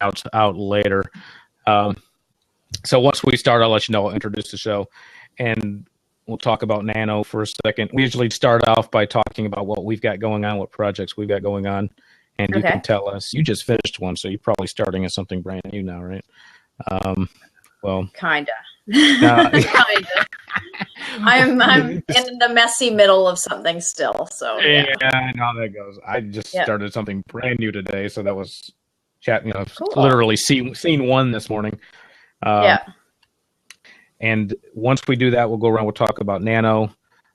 out later. So once we start, I'll let you know. I'll introduce the show, and we'll talk about Nano for a second. We usually start off by talking about what we've got going on, what projects we've got going on, and you can tell us. You just finished one, so you're probably starting at something brand new now, right? Well, kinda. Kinda. I'm in the messy middle of something still. So yeah, I know how that goes. I just started something brand new today, so that was cool. Literally scene one this morning. And once we do that, we'll go around. We'll talk about Nano,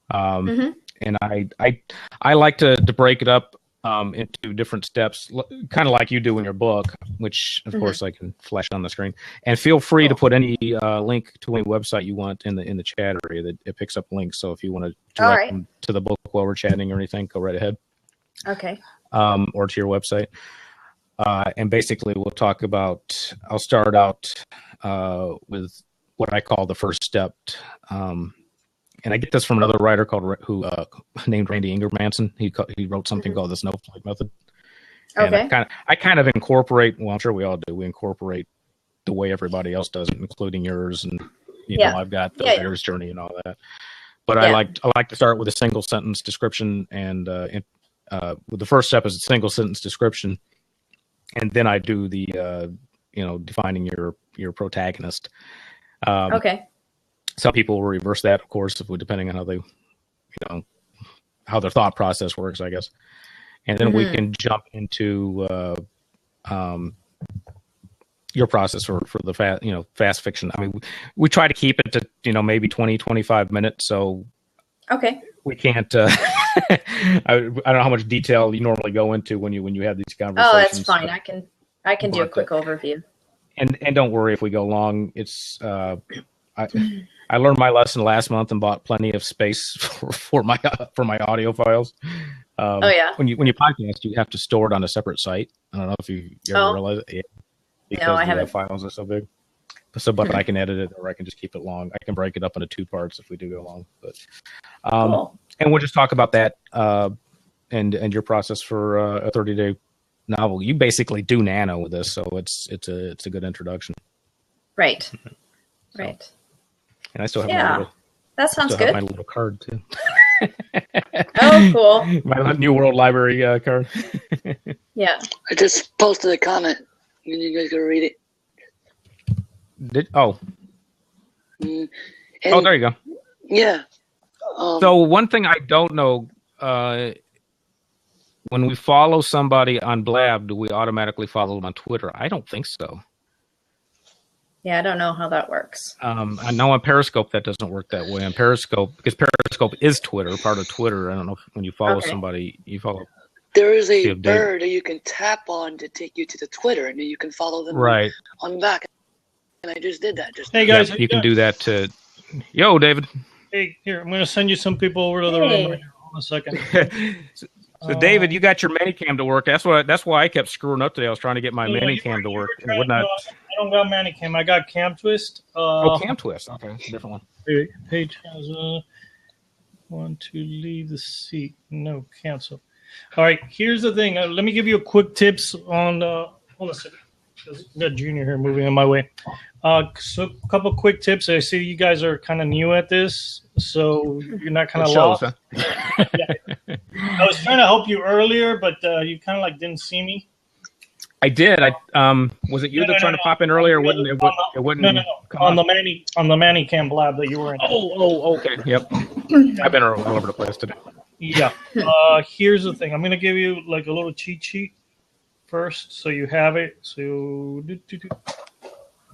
and I like to break it up into different steps, kind of like you do in your book, which of course I can flash on the screen. And feel free to put any link to any website you want in the chat area that it picks up links. So if you want to direct them to the book while we're chatting or anything, go right ahead. Okay. Or to your website. And basically, we'll talk about. I'll start out with what I call the first step. And I get this from another writer named Randy Ingermanson. He wrote something called the Snowflake Method. And I kind of incorporate. Well, I'm sure we all do. We incorporate the way everybody else does it, including yours. And I've got the writer's journey and all that. But I like to start with a single sentence description, and the first step is a single sentence description, and then I do the defining your protagonist. Some people will reverse that, of course, depending on how they, how their thought process works, I guess. And then we can jump into your process for the fast fiction. I mean, we try to keep it to maybe 20, 25 minutes. So we can't. I don't know how much detail you normally go into when you have these conversations. Oh, that's fine. I can do a quick overview. And don't worry if we go long. It's I learned my lesson last month and bought plenty of space for my audio files. When you podcast, you have to store it on a separate site. I don't know if you ever realize it. Because I haven't. The files are so big. But I can edit it, or I can just keep it long. I can break it up into two parts if we do go long. But cool. And we'll just talk about that and your process for a 30-day novel. You basically do Nano with this, so it's a good introduction. Right. Right. And I still have that sounds good. My little card too. Oh, cool. My New World Library card. Yeah. I just posted a comment. You guys go read it. Oh, there you go. Yeah. So one thing I don't know, when we follow somebody on Blab, do we automatically follow them on Twitter? I don't think so. Yeah, I don't know how that works. I know on Periscope that doesn't work that way. On Periscope, because Periscope is Twitter, part of Twitter. I don't know if when you follow somebody, you follow. There is a bird that you can tap on to take you to the Twitter, and then you can follow them on the back. And I just did that. Hey guys, you can do that to. Yo, David. Hey, here I'm going to send you some people over to the room. Right here. Hold on a second. So David, you got your Manicam to work. That's why I kept screwing up today. I was trying to get my Manicam to work. I don't got Manicam. I got Cam Twist. Cam Twist. Okay, it's a different one. Page has want to leave the seat. No, cancel. All right, here's the thing. Let me give you a quick tips on. Hold on a second. I got Junior here moving in my way. So a couple quick tips. I see you guys are kind of new at this, so you're not kind of lost. Huh? I was trying to help you earlier, but you kind of didn't see me. I did. Was it you trying to pop in earlier? It wouldn't. No. On the Manicam lab that you were in. Oh, okay. Yep. I've been all over the place today. Yeah. Here's the thing. I'm gonna give you a little cheat sheet first, so you have it. So let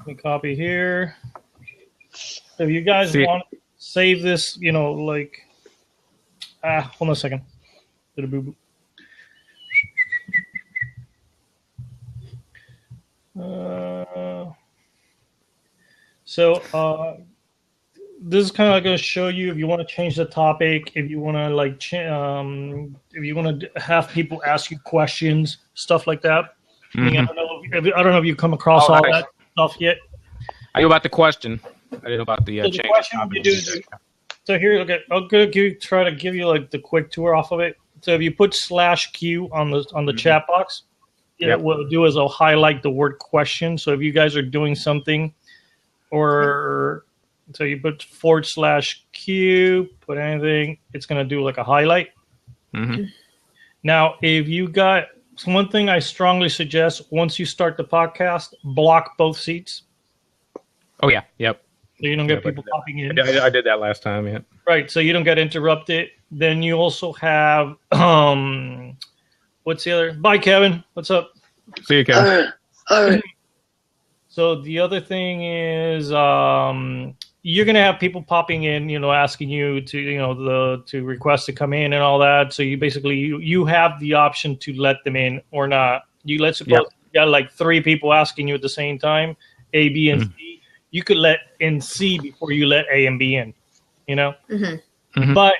me copy here. If you guys want to save this, hold on a second. Little boo boo. So this is kind of going to show you if you want to change the topic, if you want to if you want to have people ask you questions, stuff like that. I don't know if you come across all that stuff yet. I know about the question. I didn't know about the change. Question so here, I'm going to try to give you the quick tour off of it. So if you put /Q on the chat box, what I'll do is I'll highlight the word question. So if you guys are doing something, or so you put /Q, put anything, it's going to do like a highlight. Mm-hmm. Now, if you got one thing I strongly suggest, once you start the podcast, block both seats. Oh, yeah. Yep. So you don't get people popping in. I did that last time, yeah. Right, so you don't get interrupted. Then you also have, what's the other? Bye, Kevin. What's up? See you, Kevin. All right. So the other thing is, you're gonna have people popping in, asking you to, to request to come in and all that. So you basically you have the option to let them in or not. Let's suppose you got like 3 people asking you at the same time, A, B, and C. You could let in C before you let A and B in. But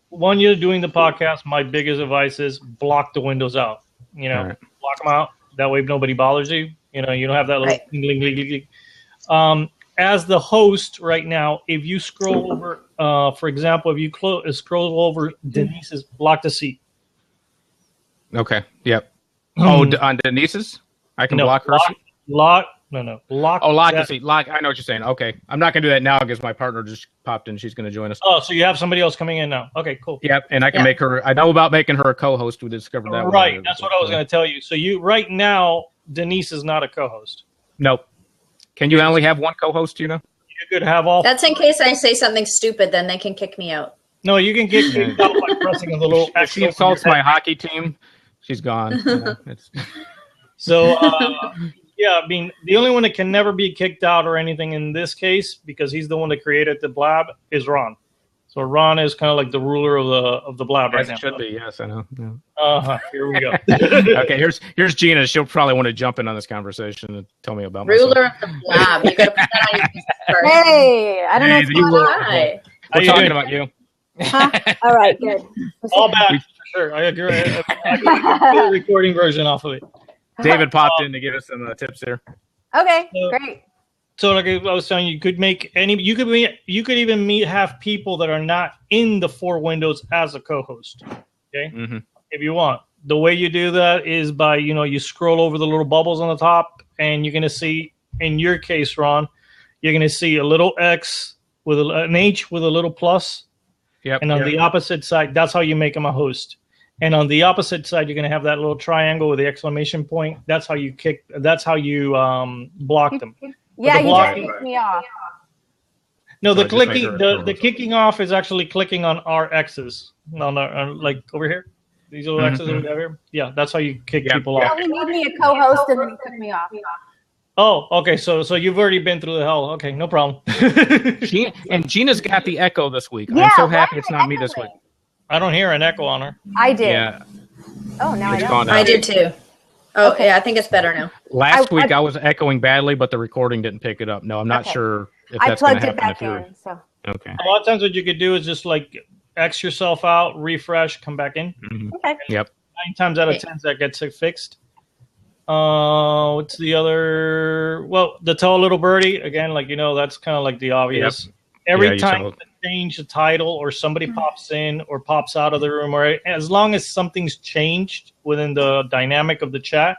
when you're doing the podcast, my biggest advice is block the windows out. Block them out. That way nobody bothers you. You don't have that little ding. As the host right now, if you scroll over, for example, if you scroll over Denise's, block the seat. Okay. Yep. On Denise's? I can block her seat? Lock the seat. I know what you're saying. Okay. I'm not going to do that now because my partner just popped in. She's going to join us. Oh, so you have somebody else coming in now. Okay, cool. Yep. And I can make her, I know about making her a co-host. We discovered that. Right. That's what I was going to tell you. So right now, Denise is not a co-host. Nope. Can you only have one co-host, You could have all. That's in case I say something stupid, then they can kick me out. No, you can get kicked out by pressing the little. If she insults my hockey team, she's gone. So, yeah, I mean, the only one that can never be kicked out or anything in this case, because he's the one that created the blab, is Ron. So Ron is kind of like the ruler of the blab right now. It should be, yes, I know. Yeah. Here we go. Okay, here's Gina. She'll probably want to jump in on this conversation and tell me about ruler of the blab. You got to put that on your piece first. Hey, I don't know what's going on. Hi. We're talking about you. Huh? All right, good. All back, for sure. I agree. I agree. The recording version off of it. David popped in to give us some tips here. Okay, great. So, like I was saying, you could make you could even have people that are not in the 4 windows as a co-host. Okay, if you want. The way you do that is by you scroll over the little bubbles on the top, and you're gonna see, in your case, Ron, you're gonna see a little X with an H with a little plus. Yep. And on the opposite side, that's how you make them a host. And on the opposite side, you're gonna have that little triangle with the exclamation point. That's how you That's how you block them. Yeah, you just kicked me off. No, the clicking, the kicking off is actually clicking on our X's. No, like over here. These little X's over here. Yeah, that's how you kick people off. You made me a co-host and then you took me off. Oh, okay. So you've already been through the hell. Okay, no problem. Gina's got the echo this week. Yeah, I'm so happy it's not me this week. I don't hear an echo on her. I did. Yeah. Oh, now I don't. I did too. Oh, okay. Yeah, I think it's better now. Last week I was echoing badly, but the recording didn't pick it up. No, I'm not sure if that's going to happen. I plugged it back in. So. Okay. A lot of times what you could do is just like X yourself out, refresh, come back in. Okay. Yep. 9 times out of 10 that gets it fixed. What's the other? Well, the Tell a Little Birdie, again, that's kind of like the obvious. Yep. Every time you change the title or somebody pops in or pops out of the room, or as long as something's changed within the dynamic of the chat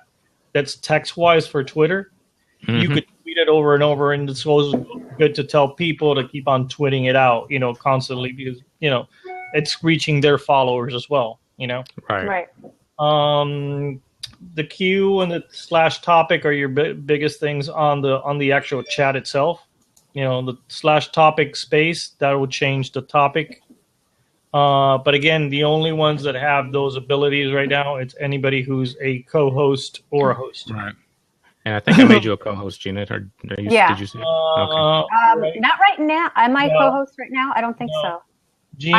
that's text-wise for Twitter, you could tweet it over and over, and it's always good to tell people to keep on tweeting it out, constantly, because, it's reaching their followers as well, Right. The Q and the /topic are your biggest things on the actual chat itself. The /topic space, that will change the topic. But again, the only ones that have those abilities right now, it's anybody who's a co-host or a host. Right. And I think I made you a co-host, Gina. Did you say? Okay. Not right now. Am I co-host right now? I don't think so. Gina,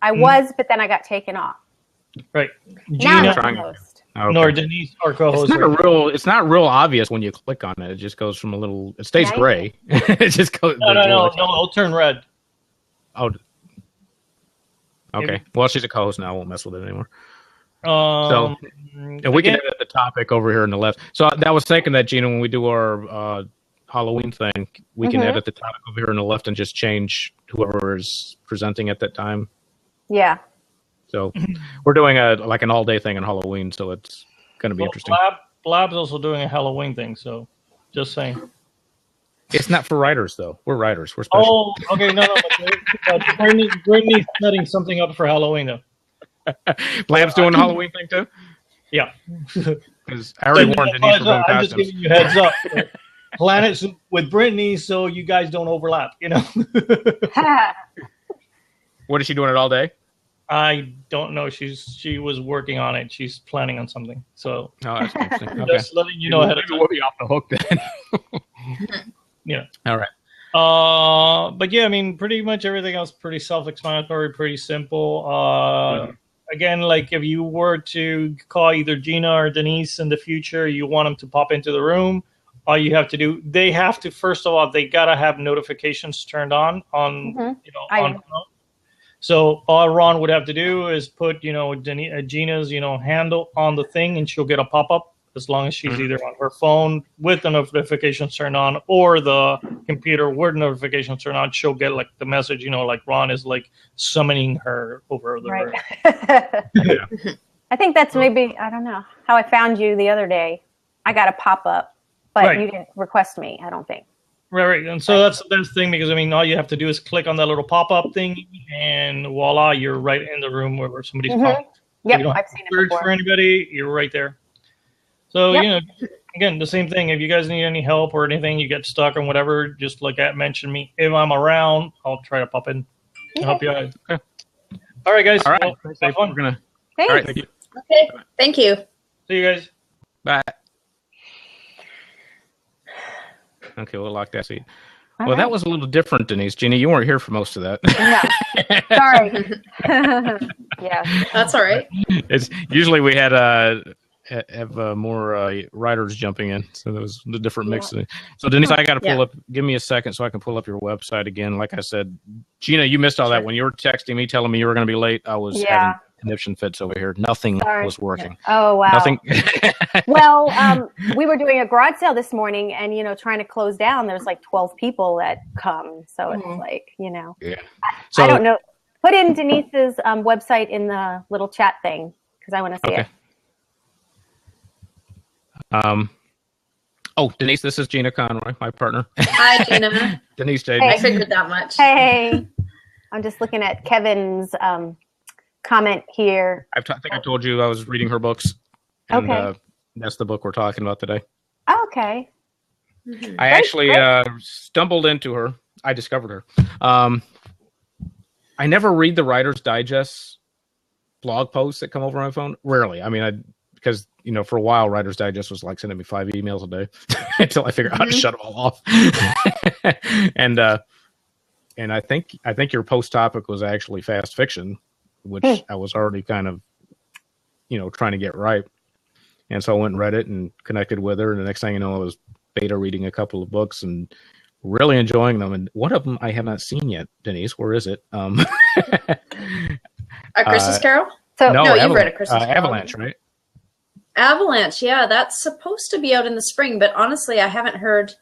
I was, but then I got taken off. Right. Now Gina, I'm co-host. Okay. Nor Denise, our co-host. It's not real obvious when you click on it. It just goes from it stays gray. It just goes. No, it'll turn red. Oh. Okay. Well, she's a co-host now. I won't mess with it anymore. And we can edit the topic over here on the left. So I was thinking that, Gina, when we do our Halloween thing, we can edit the topic over here on the left and just change whoever is presenting at that time. Yeah. So we're doing an all-day thing on Halloween, so it's going to be interesting. Blab's also doing a Halloween thing, so just saying. It's not for writers, though. We're writers. We're special. Oh, okay, no. But Brittany's setting something up for Halloween, though. Blab's doing a Halloween thing, too? Yeah. Because I already warned Denise for doing I'm just costumes. giving you a heads up. Planets with Brittany, so you guys don't overlap, you know? What, is she doing it all day? I don't know. She was working on it. She's planning on something. So that's interesting. Okay. Just letting you know ahead of time. We'll be off the hook then. Yeah. All right. But yeah, I mean, pretty much everything else pretty self-explanatory, pretty simple. Again, like if you were to call either Gina or Denise in the future, you want them to pop into the room. All you have to do, they have to, first of all, they gotta have notifications turned on on phone. So all Ron would have to do is put, Gina's, handle on the thing, and she'll get a pop-up as long as she's either on her phone with the notifications turned on or the computer with notifications turned on. She'll get like the message, like Ron is like summoning her over the room. Yeah. I think that's maybe, I don't know, how I found you the other day. I got a pop-up, but you didn't request me, I don't think. Right. And so that's the best thing, because, I mean, all you have to do is click on that little pop-up thing, and voila, you're right in the room where somebody's calling. Yep, you don't I've have seen to it search before. for anybody. You're right there. So, again, the same thing. If you guys need any help or anything, you get stuck or whatever, just mention me. If I'm around, I'll try to pop in and help you out. Okay. All right, guys. All right. Well, have fun. We're gonna. Thanks. All right. Thank you. Okay, thank you. See you guys. Bye. Okay, we'll lock that seat. All Well, right. that was a little different, Denise. Gina, you weren't here for most of that. No, sorry. Yeah. That's all right. It's usually we had have more writers jumping in, so there was the different mix. So Denise, I got to pull up. Give me a second so I can pull up your website again. Like I said, Gina, you missed all that when you were texting me, telling me you were going to be late. I was having conniption fits over here. Nothing was working. Oh wow. Nothing. Well, we were doing a garage sale this morning, and trying to close down. There's like 12 people that come, so it's like Yeah. I don't know. Put in Denise's website in the little chat thing because I want to see it. Denise, this is Gina Conroy, my partner. Hi, Gina. Denise J. I figured that much. Hey, I'm just looking at Kevin's comment here. I think I told you I was reading her books. And, that's the book we're talking about today. Okay. I actually stumbled into her. I discovered her. I never read the Writer's Digest blog posts that come over my phone. Rarely. I mean, because for a while, Writer's Digest was like sending me 5 emails a day until I figured out how to shut them all off. and I think your post topic was actually fast fiction, which I was already kind of trying to get right. And so I went and read it and connected with her. And the next thing you know, I was beta reading a couple of books and really enjoying them. And one of them I have not seen yet. Denise, where is it? A Christmas Carol? No, you've read A Christmas Carol. Avalanche, right? Avalanche, yeah, that's supposed to be out in the spring, but honestly, I haven't heard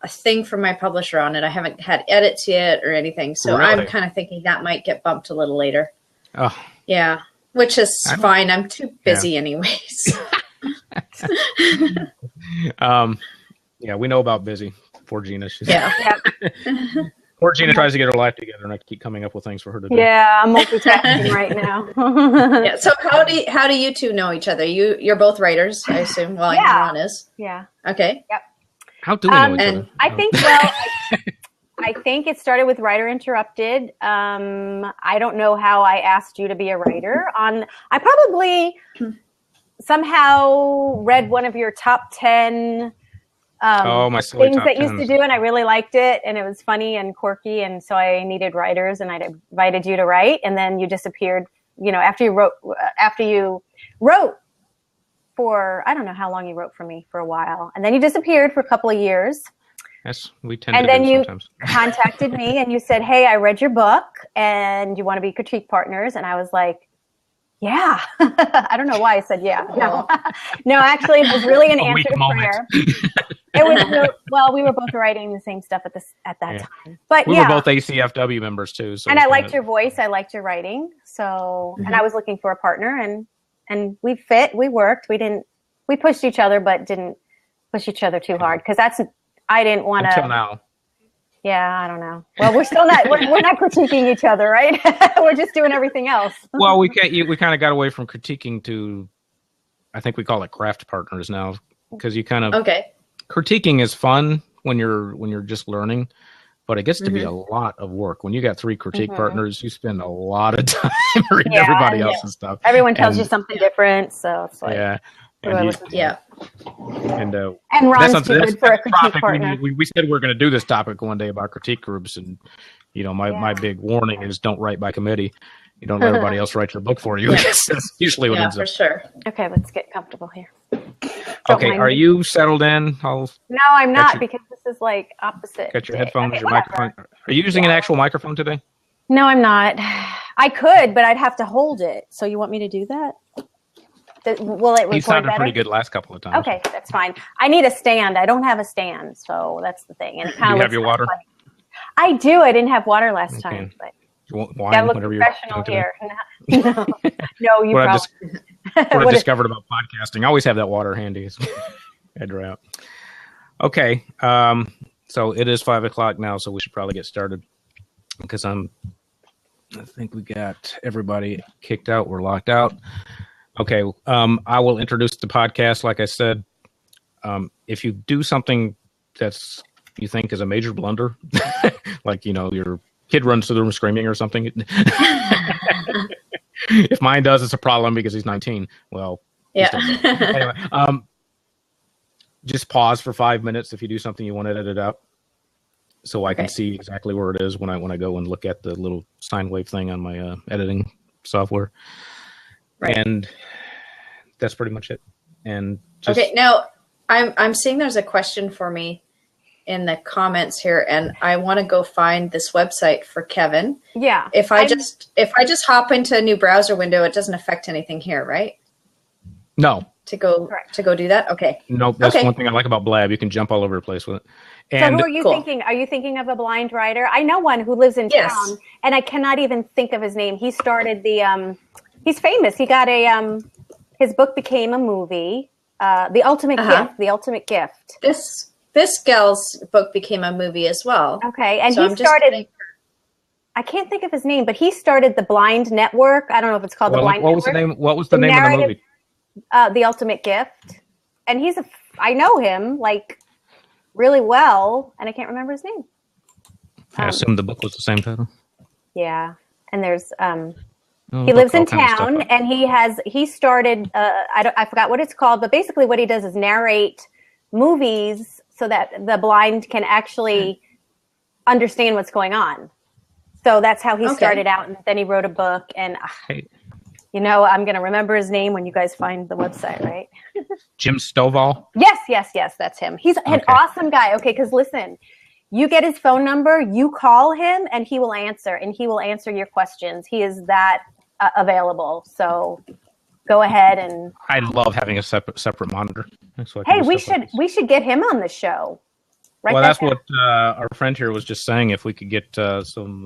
a thing from my publisher on it. I haven't had edits yet or anything, so Really? I'm kind of thinking that might get bumped a little later. Oh, yeah, which is fine. I'm too busy anyways. Yeah, we know about busy. Poor Gina. Yeah. Poor Gina tries to get her life together, and I keep coming up with things for her to do. Yeah, I'm multitasking right now. Yeah. So how do you two know each other? You're both writers, I assume. Well, Ron is. Yeah. Okay. Yep. How do we know each other? I think I think it started with Writer Interrupted. I don't know how I asked you to be a writer. I probably somehow read one of your top 10 my silly things top that 10s. used to do, and I really liked it, and it was funny and quirky, and so I needed writers, and I invited you to write, and then you disappeared. After you wrote for, I don't know how long you wrote for me, for a while, and then you disappeared for a couple of years. Yes, we tend And to then do you sometimes. contacted me and you said, "Hey, I read your book and you want to be critique partners." And I was like, "Yeah." I don't know why I said yeah. No, actually, it was really an answer to prayer. It was we were both writing the same stuff at that time. But we were both ACFW members too. So and I liked your voice. I liked your writing. So and I was looking for a partner, and we fit. We worked. We didn't We pushed each other, but didn't push each other too hard because I didn't want to. Until now. Yeah, I don't know. Well, we're still not. We're not critiquing each other, right? We're just doing everything else. Well, we kind of got away from critiquing to, I think we call it craft partners now, because you kind of critiquing is fun when you're just learning, but it gets to be a lot of work. When you got 3 critique partners, you spend a lot of time reading everybody else's stuff. Everyone tells you something different, so it's like And Ron's too good for a critique partner. We said we were going to do this topic one day about critique groups, and my big warning is don't write by committee. You don't let everybody else write your book for you. That's usually what ends up. For sure. Okay, let's get comfortable here. Okay, are you settled in? No, I'm not because this is like opposite. Got your headphones, your microphone. Are you using an actual microphone today? No, I'm not. I could, but I'd have to hold it. So you want me to do that? Will it record You sounded better? pretty good last couple of times. Okay, that's fine. I need a stand. I don't have a stand, so that's the thing. And it Do you have your water? Funny. I do. I didn't have water last time. But wine, look professional here. No, you probably. What I discovered about podcasting, I always have that water handy. I dry out. Okay, so it is 5:00 now, so we should probably get started because I think we got everybody kicked out. We're locked out. Okay, I will introduce the podcast. Like I said, if you do something that's you think is a major blunder, like your kid runs to the room screaming or something. If mine does, it's a problem because he's 19. Well, anyway, just pause for 5 minutes if you do something you want to edit out, so I can see exactly where it is when I go and look at the little sine wave thing on my editing software. Right. And that's pretty much it. And now I'm seeing there's a question for me in the comments here, and I want to go find this website for Kevin. Yeah. If I just hop into a new browser window, it doesn't affect anything here, right? No. To go do that? Okay. No, that's one thing I like about Blab. You can jump all over the place with it. And so who are you thinking? Are you thinking of a blind writer? I know one who lives in town, and I cannot even think of his name. He started he's famous. He got his book became a movie, The Ultimate Gift. The Ultimate Gift. This gal's book became a movie as well. Okay, and so he started. I can't think of his name, but he started the Blind Network. I don't know if it's called the Blind Network. What was the name? What was the name of the movie? The Ultimate Gift, and I know him like really well, and I can't remember his name. I assume the book was the same title. Yeah, and there's he lives in town, and he started. I forgot what it's called, but basically what he does is narrate movies so that the blind can actually understand what's going on. So that's how he started out, and then he wrote a book. And I'm going to remember his name when you guys find the website, right? Jim Stovall? Yes, that's him. He's an awesome guy. Okay, because listen, you get his phone number, you call him, and he will answer, your questions. He is that available. So go ahead and. I love having a separate monitor. Hey, we should get him on the show. Right. Well, that's what our friend here was just saying. If we could get some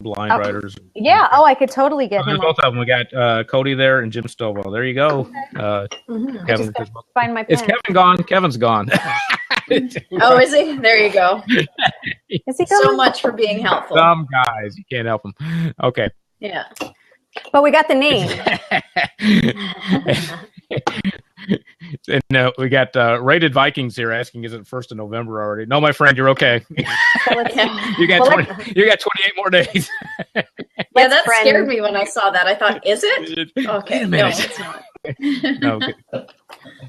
blind writers. Yeah. I could totally get him. Both of them. We got Cody there and Jim Stovall. There you go. Kevin. Find my pen. Is Kevin gone? Kevin's gone. Oh, is he? There you go. Is he gone? So much for being helpful. Some guys, you can't help them. Okay. Yeah. But we got the name. And we got Rated Vikings here asking, is it 1st of November already? No, my friend, you're okay. You got 28 more days. Yeah, that scared me when I saw that. I thought, is it? Okay, no, it's not. No, okay.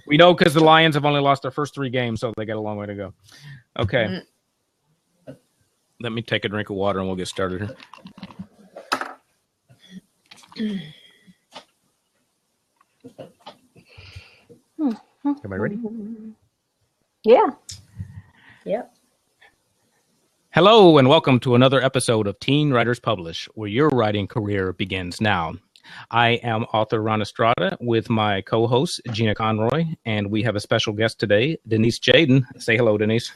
We know because the Lions have only lost their first 3 games, so they got a long way to go. Okay. Let me take a drink of water and we'll get started here. Everybody ready? Yeah. Yep. Hello and welcome to another episode of Teen Writers Publish, where your writing career begins now. I am author Ron Estrada with my co-host Gina Conroy, and we have a special guest today, Denise Jaden. Say hello, Denise.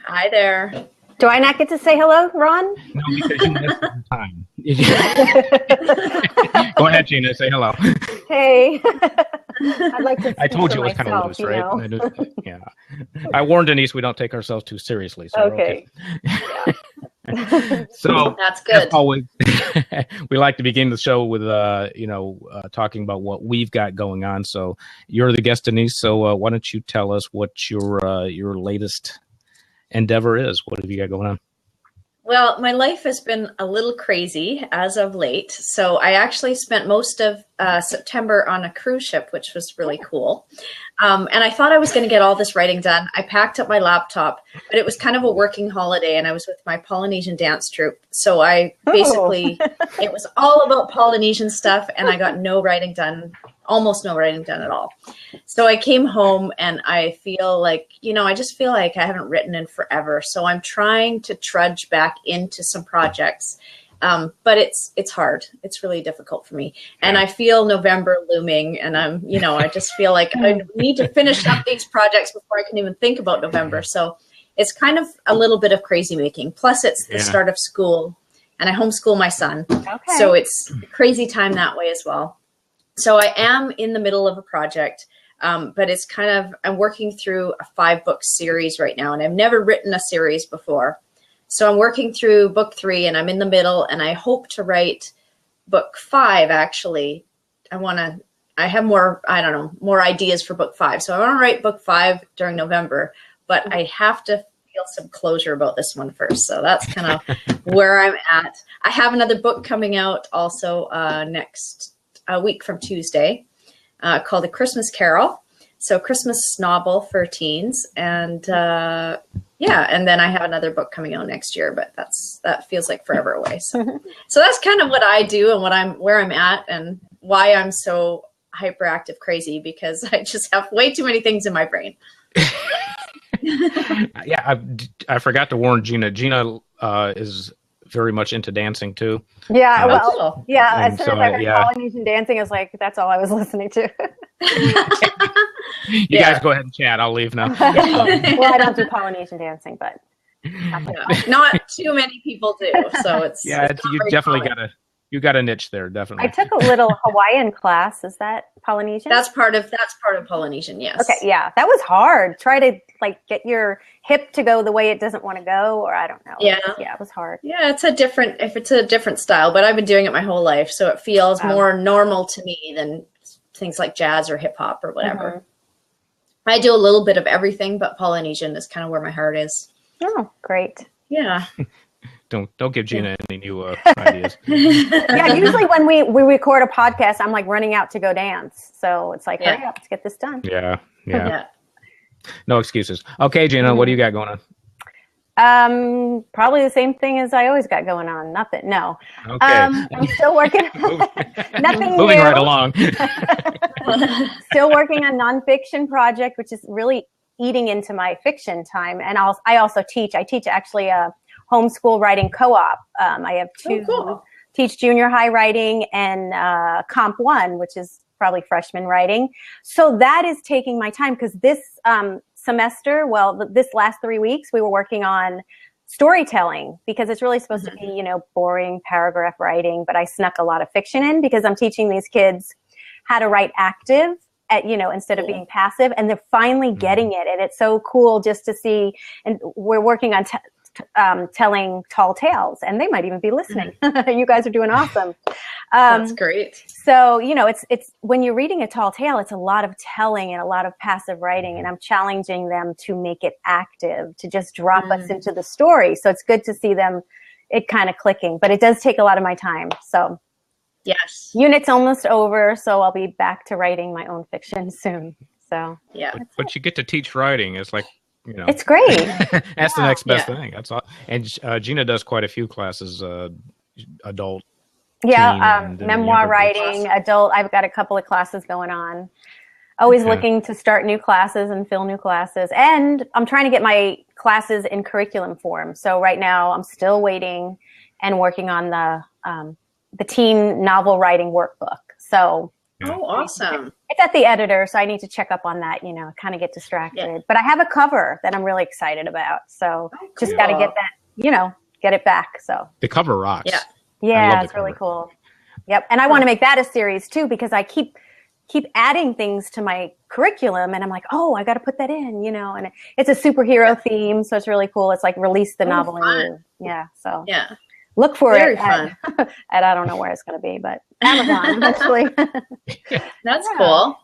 Hi there. Do I not get to say hello, Ron? No, because you missed the time. Go ahead, Gina. Say hello. Hey. I'd like to. I told you it was kind of loose, right? Yeah. I warned Denise we don't take ourselves too seriously. So okay. So that's good. Always, we like to begin the show with talking about what we've got going on. So you're the guest, Denise. So why don't you tell us what your latest endeavor is? What have you got going on? Well, my life has been a little crazy as of late. So I actually spent most of September on a cruise ship, which was really cool. And I thought I was going to get all this writing done. I packed up my laptop, but it was kind of a working holiday, and I was with my Polynesian dance troupe. So I basically, it was all about Polynesian stuff, and I got no writing done, almost no writing done at all. So I came home, and I feel like, I just feel like I haven't written in forever. So I'm trying to trudge back into some projects. But it's hard. It's really difficult for me. And I feel November looming, and I just feel like I need to finish up these projects before I can even think about November. So it's kind of a little bit of crazy making. Plus it's the start of school, and I homeschool my son. Okay. So it's a crazy time that way as well. So I am in the middle of a project, but it's I'm working through a 5-book series right now, and I've never written a series before. So I'm working through book 3, and I'm in the middle, and I hope to write book 5, actually. I have more ideas for book 5. So I want to write book 5 during November, but I have to feel some closure about this one first. So that's kind of where I'm at. I have another book coming out also next week from Tuesday called A Christmas Carol. So Christmas novel for teens, and and then I have another book coming out next year, but that feels like forever away. So that's kind of what I do and where I'm at, and why I'm so hyperactive crazy, because I just have way too many things in my brain. I forgot to warn Gina. Gina is very much into dancing too. Yeah, as soon as I heard Polynesian dancing, I was like, that's all I was listening to. You guys go ahead and chat. I'll leave now. Well, I don't do Polynesian dancing, but not too many people do. So it's you definitely got a niche there, definitely. I took a little Hawaiian class. Is that Polynesian? That's part of Polynesian. Yes. Okay. Yeah, that was hard. Try to get your hip to go the way it doesn't want to go, or I don't know. Yeah, it was hard. Yeah, it's a different style, but I've been doing it my whole life, so it feels more normal to me than things like jazz or hip hop or whatever. I do a little bit of everything, but Polynesian is kind of where my heart is. Oh, great. Yeah. Don't give Gina any new ideas. Yeah, usually when we record a podcast, I'm like running out to go dance. So it's like, hurry up, let's get this done. Yeah. No excuses. Okay, Gina, what do you got going on? Probably the same thing as I always got going on. Nothing. No. Okay. I'm still working. Nothing Moving new. right along. Still working on nonfiction project, which is really eating into my fiction time. And I also teach. I teach actually a homeschool writing co-op. I have 2 teach junior high writing and Comp 1, which is probably freshman writing. So that is taking my time, because this semester, this last 3 weeks, we were working on storytelling, because it's really supposed to be, boring paragraph writing, but I snuck a lot of fiction in because I'm teaching these kids how to write active instead of being passive, and they're finally getting it. And it's so cool just to see, and we're working on telling tall tales, and they might even be listening. You guys are doing awesome. That's great. So, it's when you're reading a tall tale, it's a lot of telling and a lot of passive writing, and I'm challenging them to make it active, to just drop us into the story. So it's good to see it kind of clicking, but it does take a lot of my time. So yes, unit's almost over, so I'll be back to writing my own fiction soon. So but you get to teach writing. It's like, it's great. That's the next best thing. That's all. And Gina does quite a few classes, adult. Memoir writing, adult. I've got a couple of classes going on. Always looking to start new classes and fill new classes. And I'm trying to get my classes in curriculum form. So right now I'm still waiting and working on the teen novel writing workbook. So awesome. It's at the editor, so I need to check up on that, kind of get distracted. Yeah. But I have a cover that I'm really excited about. So just got to get that, get it back. So the cover rocks. Yeah, it's really cool. Yep. And I want to make that a series too, because I keep keep adding things to my curriculum, and I'm like, oh, I got to put that in, you know. And it's a superhero theme, so it's really cool. It's like release the novel in you. Yeah. So look for Very it fun. at I don't know where it's going to be, but Amazon eventually. That's cool.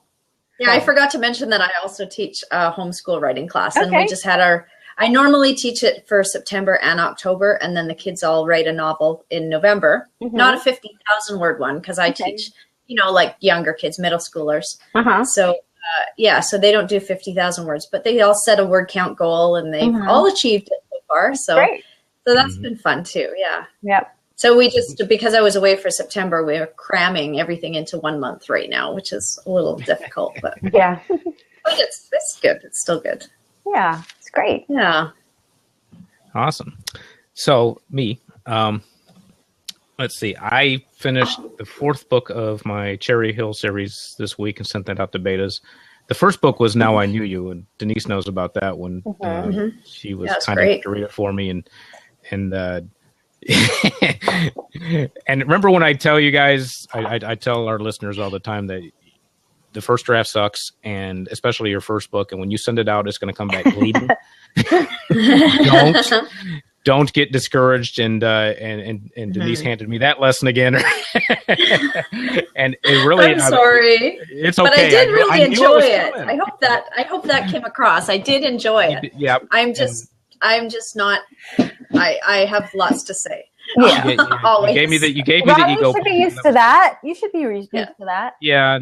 Yeah, I forgot to mention that I also teach a homeschool writing class, and we just had I normally teach it for September and October, and then the kids all write a novel in November. Not a 50,000 word one, because I teach, you know, like younger kids, middle schoolers. So so they don't do 50,000 words, but they all set a word count goal, and they've all achieved it so far. So, so that's been fun too. Yeah. Yep. So we just, because I was away for September, we're cramming everything into 1 month right now, which is a little difficult, but but it's good. It's still good. Yeah, it's great. Yeah. Awesome. So me, let's see. I finished the 4th book of my Cherry Hill series this week and sent that out to betas. The first book was Now I Knew You, and Denise knows about that one. She was kind enough to read it for me, and and remember when I tell you guys, I tell our listeners all the time that the first draft sucks, and especially your first book. And when you send it out, it's going to come back bleeding. Don't get discouraged. And Denise handed me that lesson again. And it really, I'm sorry. It's okay. But I did really enjoy it. I hope that came across. I did enjoy it. Yeah. I'm just not, I have lots to say. You gave me the ego. You should be used to that. You should be used to that. Yeah.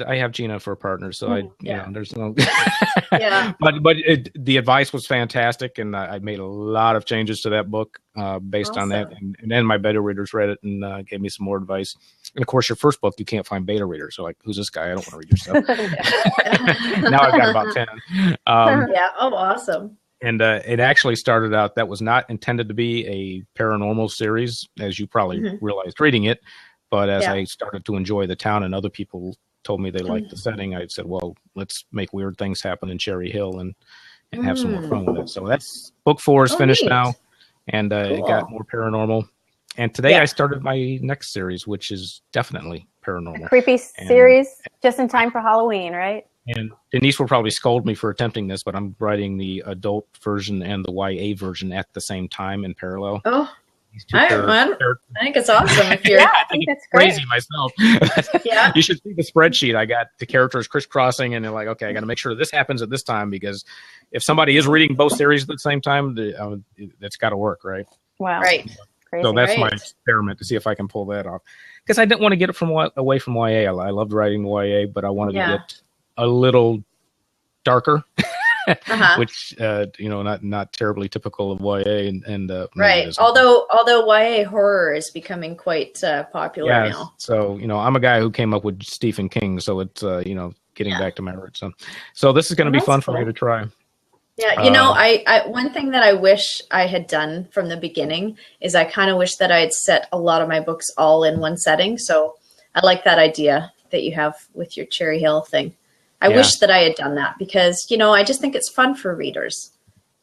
I have Gina for a partner, so you know, there's no. But the advice was fantastic, and I made a lot of changes to that book based on that, and then my beta readers read it and gave me some more advice. And of course, your first book you can't find beta readers, so like, who's this guy? I don't want to read your stuff. Now I've got about 10. Oh, awesome. And it actually started out, that was not intended to be a paranormal series, as you probably realized reading it. But as I started to enjoy the town and other people told me they liked the setting, I said, well, let's make weird things happen in Cherry Hill and have some more fun with it. So that's book 4 is finished now, and it got more paranormal. And today I started my next series, which is definitely paranormal. A creepy series, just in time for Halloween, right? And Denise will probably scold me for attempting this, but I'm writing the adult version and the YA version at the same time in parallel. Oh, I think it's awesome. If you're, I think it's crazy myself. You should see the spreadsheet. I got the characters crisscrossing, and they're like, okay, I got to make sure this happens at this time, because if somebody is reading both series at the same time, it's got to work, right? Wow. Right. Crazy. So that's my experiment to see if I can pull that off. Because I didn't want to get it away from YA. I loved writing YA, but I wanted to get a little darker, which not terribly typical of YA and right. Although YA horror is becoming quite popular now. So I'm a guy who came up with Stephen King, so it's getting back to my roots. So this is going to be fun for me to try. Yeah, I one thing that I wish I had done from the beginning is I kind of wish that I had set a lot of my books all in one setting. So I like that idea that you have with your Cherry Hill thing. I wish that I had done that, because, I just think it's fun for readers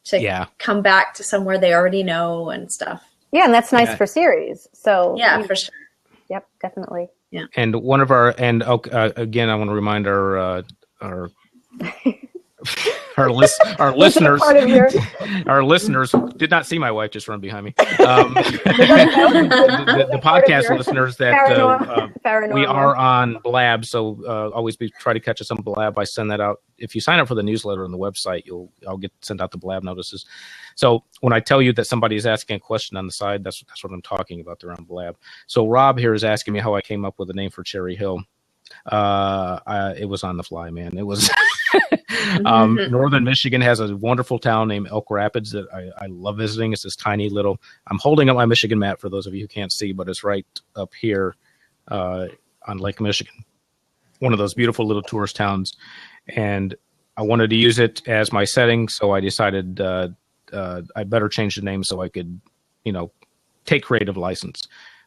to come back to somewhere they already know and stuff. Yeah, and that's nice for series. So for sure. Yep, definitely. Yeah. And one of our again, I want to remind our listeners who did not see my wife just run behind me. The podcast listeners that we are on Blab, so always try to catch us on Blab. I send that out. If you sign up for the newsletter on the website, I'll send out the Blab notices. So when I tell you that somebody is asking a question on the side, that's what I'm talking about. They're on Blab. So Rob here is asking me how I came up with the name for Cherry Hill. It was on the fly, man. It was. Northern Michigan has a wonderful town named Elk Rapids that I love visiting. It's this tiny little, I'm holding up my Michigan map for those of you who can't see, but it's right up here on Lake Michigan. One of those beautiful little tourist towns. And I wanted to use it as my setting, so I decided I better change the name so I could, take creative license.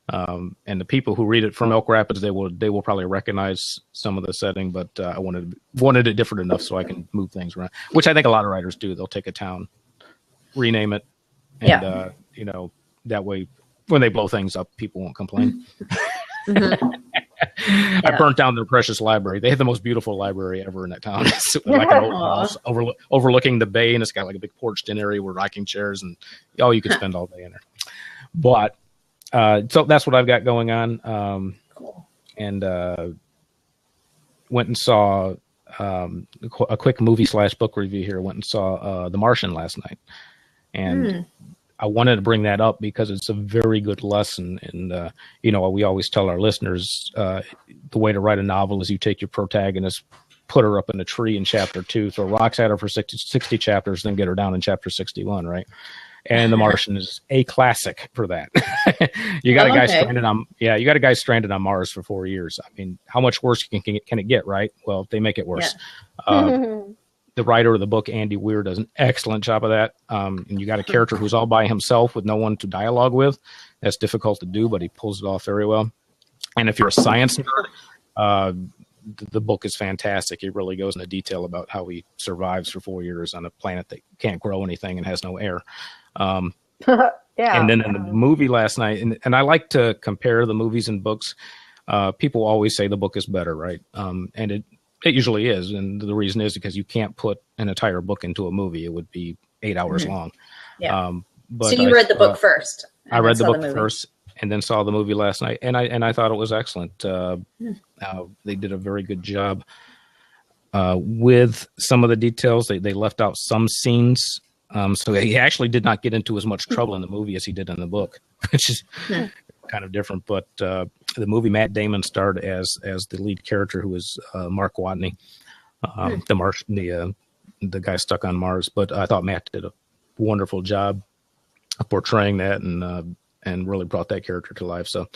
And the people who read it from Elk Rapids, they will probably recognize some of the setting, but I wanted it different enough so I can move things around, which I think a lot of writers do. They'll take a town, rename it, and that way when they blow things up, people won't complain. I burnt down their precious library. They had the most beautiful library ever in that town. It's like an old house overlooking the bay, and it's got like a big porched-in area with rocking chairs, and you could spend all day in there. But so that's what I've got going on. Cool. And went and saw a quick movie/book review here. Went and saw The Martian last night, and I wanted to bring that up because it's a very good lesson. And we always tell our listeners the way to write a novel is you take your protagonist, put her up in a tree in chapter 2, throw rocks at her for 60 chapters, then get her down in chapter 61, right? And The Martian is a classic for that. You got a guy stranded on Mars for 4 years. I mean, how much worse can it get, right? Well, they make it worse. Yeah. The writer of the book, Andy Weir, does an excellent job of that. And you got a character who's all by himself with no one to dialogue with. That's difficult to do, but he pulls it off very well. And if you're a science nerd, the book is fantastic. It really goes into detail about how he survives for 4 years on a planet that can't grow anything and has no air. And then in the movie last night, and I like to compare the movies and books. People always say the book is better, right? And it usually is, and the reason is because you can't put an entire book into a movie. It would be 8 hours long. Yeah. But so you read the book first. I read the book first, and then saw the movie last night, and I thought it was excellent. They did a very good job with some of the details. They left out some scenes, so he actually did not get into as much trouble in the movie as he did in the book, which is kind of different. But the movie, Matt Damon starred as the lead character, who was Mark Watney, the guy stuck on Mars. But I thought Matt did a wonderful job of portraying that, and really brought that character to life. So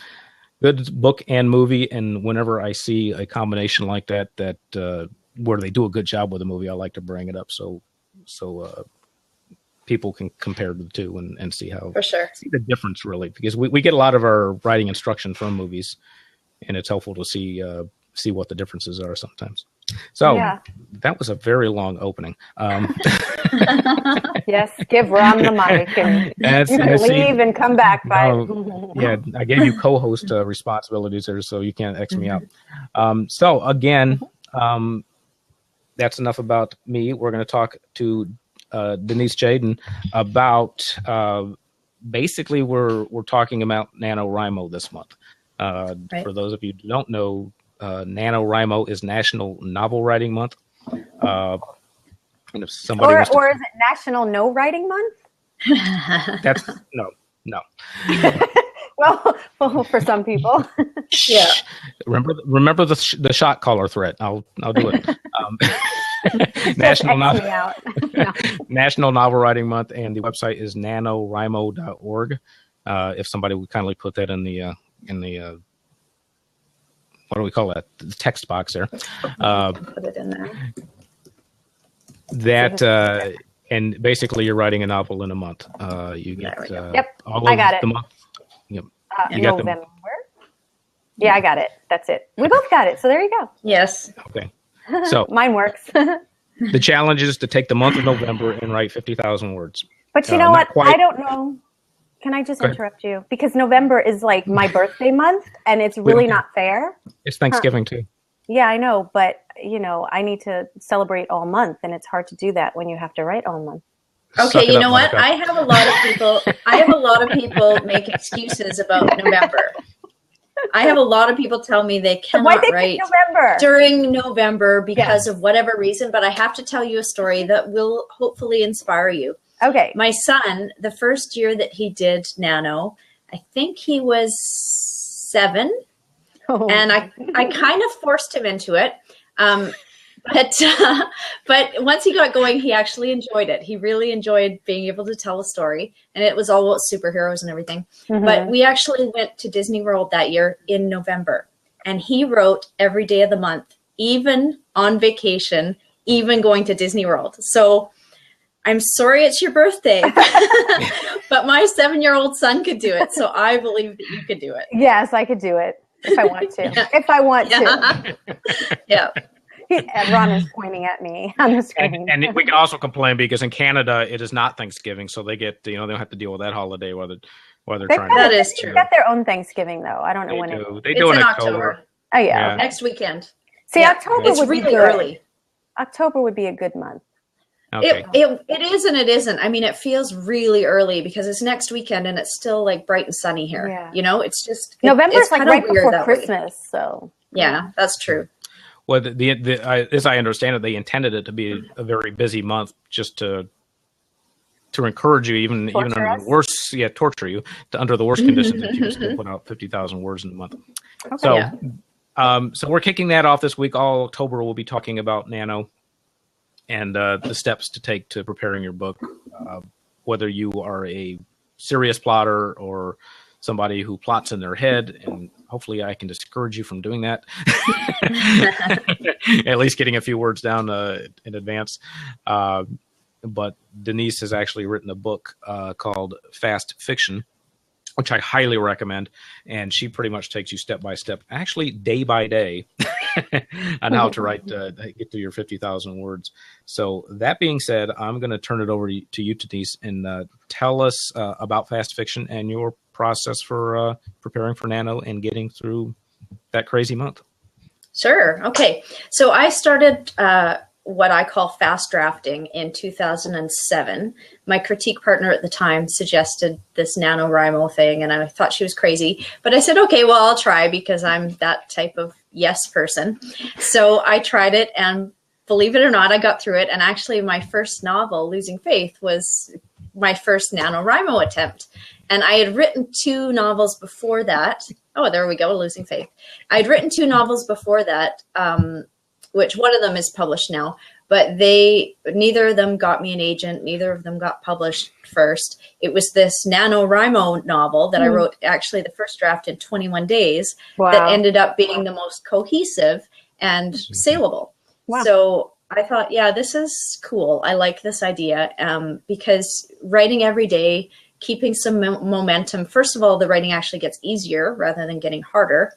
good book and movie. And whenever I see a combination like that where they do a good job with a movie, I like to bring it up so people can compare the two and see how see the difference, really, because we get a lot of our writing instruction from movies, and it's helpful to see what the differences are sometimes. So that was a very long opening. Yes, give Ron the mic, and you can leave and come back. Yeah, I gave you co-host responsibilities there, so you can't X me out. So again, that's enough about me. We're going to talk to Denise Jaden about basically we're talking about NaNoWriMo this month. For those of you who don't know, NaNoWriMo is National Novel Writing Month. And if somebody or is it National No Writing Month? That's no. well, for some people. Yeah. Remember the shot caller threat. I'll do it. National Novel Writing Month, and the website is nanowrimo.org. If somebody would kindly put that in the what do we call that? The text box there. Put it in there. That and basically you're writing a novel in a month. You get all I got it. The month. Yep. You got November. Yeah, I got it. That's it. We both got it. So there you go. Yes. Okay. So mine works. The challenge is to take the month of November and write 50,000 words. But you know what? I don't know. Can I just interrupt you? Because November is like my birthday month, and it's really not fair. It's Thanksgiving too. Yeah, I know, but I need to celebrate all month, and it's hard to do that when you have to write all month. Okay, you know what? I have a lot of people make excuses about November. I have a lot of people tell me they cannot write during November because of whatever reason, but I have to tell you a story that will hopefully inspire you. Okay. My son, the first year that he did Nano, I think he was 7. And I kind of forced him into it. But once he got going, he actually enjoyed it. He really enjoyed being able to tell a story, and it was all about superheroes and everything. Mm-hmm. But we actually went to Disney World that year in November, and he wrote every day of the month, even on vacation, even going to Disney World. So I'm sorry it's your birthday, but my 7-year-old son could do it. So I believe that you could do it. Yes, I could do it if I want to. If I want to. Yeah. Ron is pointing at me on the screen. And we can also complain because in Canada it is not Thanksgiving, so they get they don't have to deal with that holiday while they're trying. That is true. They got their own Thanksgiving though. I don't know when they do it in October. Oh yeah. Next weekend. See, October it's would really be good. early. October would be a good month. Okay. It is and it isn't. I mean, it feels really early because it's next weekend and it's still like bright and sunny here. Yeah. You know, it's just November's like right before way. Christmas, so yeah, that's true. Well, as I understand it, they intended it to be a very busy month, just to encourage you, even under the worst, torture you under the worst conditions, that you still put out 50,000 words in a month. Okay. So, so we're kicking that off this week. All October, we'll be talking about Nano and the steps to take to preparing your book, whether you are a serious plotter or somebody who plots in their head, and hopefully I can discourage you from doing that. At least getting a few words down in advance. But Denise has actually written a book called Fast Fiction, which I highly recommend. And she pretty much takes you step by step, actually day by day, on how to write, get to your 50,000 words. So that being said, I'm going to turn it over to you, Denise, and tell us about Fast Fiction and your process for preparing for Nano and getting through that crazy month. Sure. Okay. So I started what I call fast drafting in 2007. My critique partner at the time suggested this NaNoWriMo thing, and I thought she was crazy. But I said, okay, well, I'll try because I'm that type of yes person. So I tried it, and believe it or not, I got through it. And actually, my first novel, Losing Faith, was my first NaNoWriMo attempt. And I had written 2 novels before that. Oh, there we go, Losing Faith. I'd written 2 novels before that, which one of them is published now, but neither of them got me an agent. Neither of them got published first. It was this NaNoWriMo novel that I wrote, actually the first draft in 21 days, that ended up being the most cohesive and saleable. Wow. So I thought, yeah, this is cool. I like this idea because writing every day, keeping some momentum. First of all, the writing actually gets easier rather than getting harder.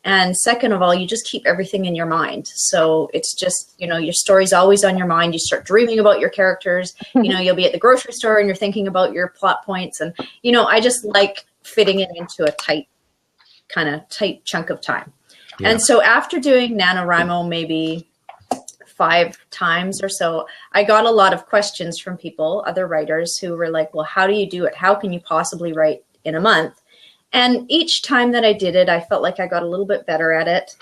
And second of all, you just keep everything in your mind. So it's just, your story's always on your mind. You start dreaming about your characters. You'll be at the grocery store and you're thinking about your plot points. And, I just like fitting it into a tight chunk of time. Yeah. And so after doing NaNoWriMo maybe 5 times or so, I got a lot of questions from people, other writers, who were like, well, how do you do it? How can you possibly write in a month? And each time that I did it, I felt like I got a little bit better at it.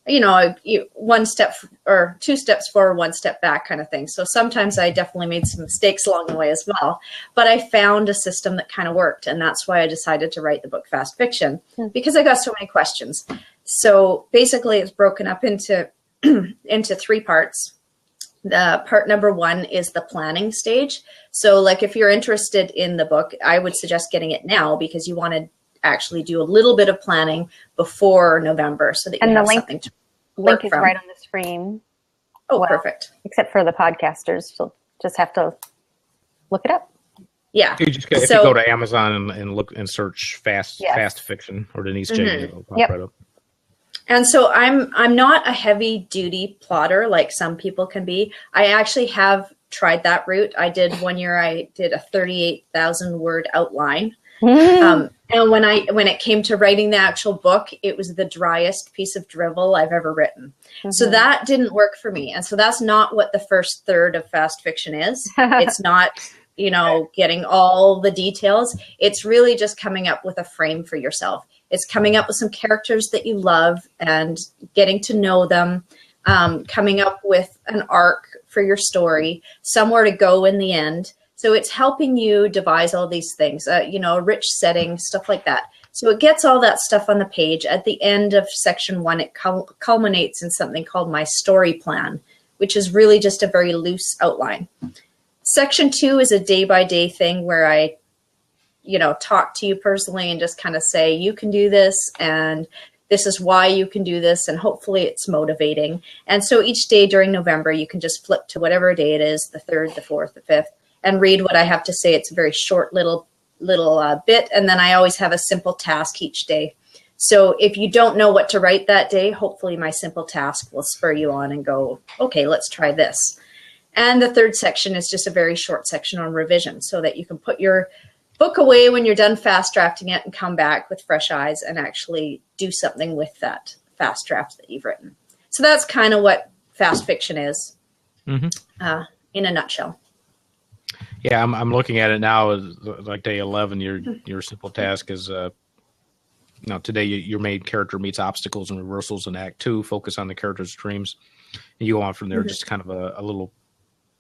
1 step or 2 steps forward, 1 step back kind of thing. So sometimes I definitely made some mistakes along the way as well. But I found a system that kind of worked. And that's why I decided to write the book Fast Fiction, because I got so many questions. So basically it's broken up into 3 parts. The part number 1 is the planning stage. So like if you're interested in the book, I would suggest getting it now because you want to actually do a little bit of planning before November so that you have something to work from. Link is right on the screen. Oh, perfect. Except for the podcasters, you'll just have to look it up. Yeah. If you go to Amazon and look and search Fast Fiction or Denise J, it'll pop right up. And so I'm not a heavy duty plotter like some people can be. I actually have tried that route. I did one year, I did a 38,000 word outline. And when it came to writing the actual book, it was the driest piece of drivel I've ever written. So that didn't work for me. And so that's not what the first third of Fast Fiction is. It's not, getting all the details. It's really just coming up with a frame for yourself. It's coming up with some characters that you love and getting to know them, coming up with an arc for your story, somewhere to go in the end. So it's helping you devise all these things, a rich setting, stuff like that. So it gets all that stuff on the page. At the end of section 1, it culminates in something called my story plan, which is really just a very loose outline. Section 2 is a day-by-day thing where I, talk to you personally and just kind of say, you can do this, and this is why you can do this, and hopefully it's motivating. And so each day during November, you can just flip to whatever day it is, the 3rd, the 4th, the 5th, and read what I have to say. It's a very short little bit, and then I always have a simple task each day. So if you don't know what to write that day, hopefully my simple task will spur you on and go, okay, let's try this. And the 3rd section is just a very short section on revision so that you can put your book away when you're done fast drafting it and come back with fresh eyes and actually do something with that fast draft that you've written. So that's kind of what fast fiction is, in a nutshell. Yeah, I'm looking at it now as like day 11. Your simple task is today your main character meets obstacles and reversals in Act 2. Focus on the character's dreams, and you go on from there. Just kind of a little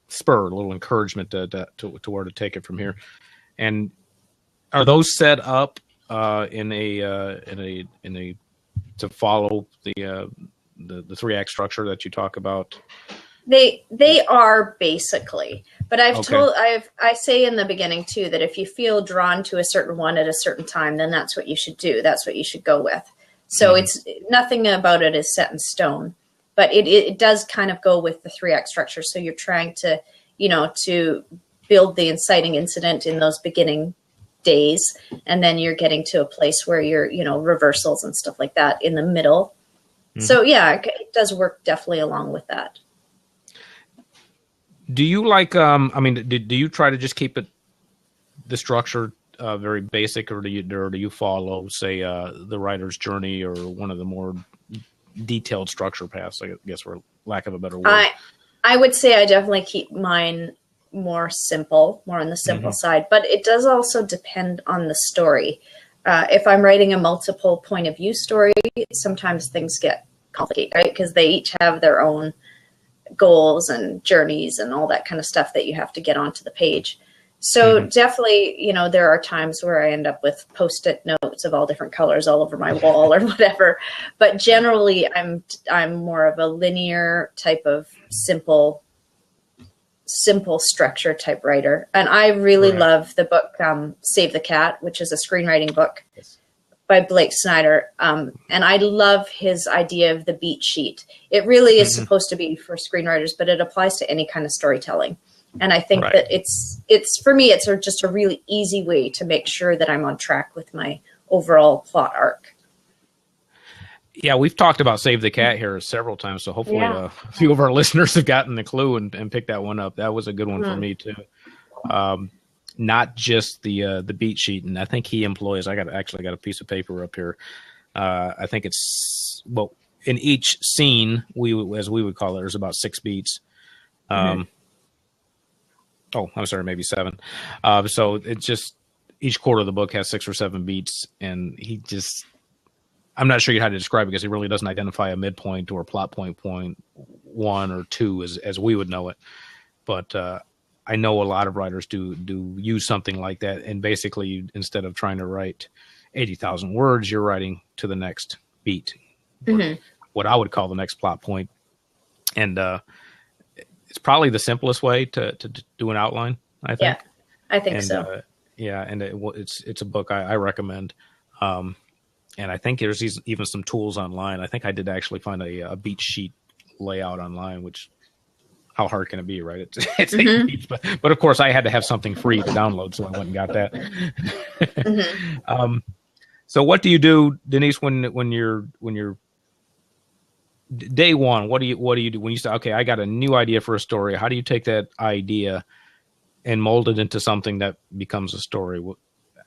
spur, a little encouragement to where to take it from here. And are those set up in a to follow the 3-act structure that you talk about? They are basically, but I say in the beginning too that if you feel drawn to a certain one at a certain time, then that's what you should do. That's what you should go with. So it's nothing about it is set in stone, but it does kind of go with the 3-act structure. So you're trying to, to build the inciting incident in those beginning days, and then you're getting to a place where you're, reversals and stuff like that in the middle. So yeah, it does work definitely along with that. Do you like? Do you try to just keep the structure very basic, or do you follow, say, the writer's journey or one of the more detailed structure paths? I guess, for lack of a better word. I would say I definitely keep mine more simple, more on the simple side, but it does also depend on the story. If I'm writing a multiple point of view story, sometimes things get complicated, right? Because they each have their own goals and journeys and all that kind of stuff that you have to get onto the page. So definitely, there are times where I end up with Post-it notes of all different colors all over my wall or whatever. But generally, I'm more of a linear type of simple structure type writer. And I really love the book Save the Cat, which is a screenwriting book by Blake Snyder. And I love his idea of the beat sheet. It really is supposed to be for screenwriters, but it applies to any kind of storytelling. And I think that it's for me, it's just a really easy way to make sure that I'm on track with my overall plot arc. Yeah, we've talked about Save the Cat here several times, so hopefully a few of our listeners have gotten the clue and picked that one up. That was a good one for me too. Not just the beat sheet, and I think he employs. I got a piece of paper up here. I think it's in each scene, as we would call it, there's about 6 beats. Oh, I'm sorry, maybe 7. So it's just each quarter of the book has 6 or 7 beats, and I'm not sure how to describe it because he really doesn't identify a midpoint or a plot point 1 or 2 as we would know it. But I know a lot of writers do use something like that, and basically instead of trying to write 80,000 words, you're writing to the next beat, what I would call the next plot point. And it's probably the simplest way to do an outline, I think. Yeah, I think so. And it's a book I recommend. And I think there's even some tools online. I think I did actually find a beat sheet layout online, which how hard can it be, right? It's 8 beats, but of course I had to have something free to download, so I went and got that. So what do you do, Denise, when you're day one? What do you do when you say, okay, I got a new idea for a story? How do you take that idea and mold it into something that becomes a story?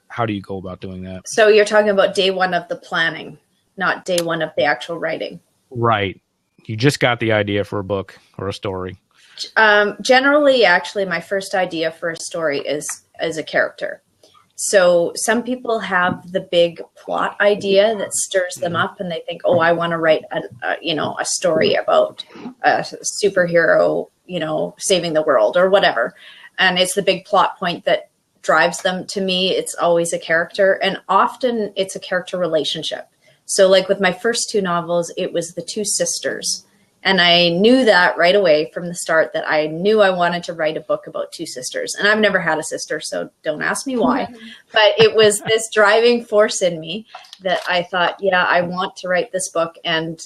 How do you go about doing that? So you're talking about day one of the planning, not day one of the actual writing. Right. You just got the idea for a book or a story. Generally, actually, my first idea for a story is a character. So some people have the big plot idea that stirs them up, and they think, "Oh, I want to write a story about a superhero, saving the world or whatever," and it's the big plot point that drives them. To me, it's always a character, and often it's a character relationship. So like with my first 2 novels, it was the 2 sisters. And I knew that right away from the start, that I knew I wanted to write a book about 2 sisters. And I've never had a sister, so don't ask me why. But it was this driving force in me that I thought, yeah, I want to write this book, and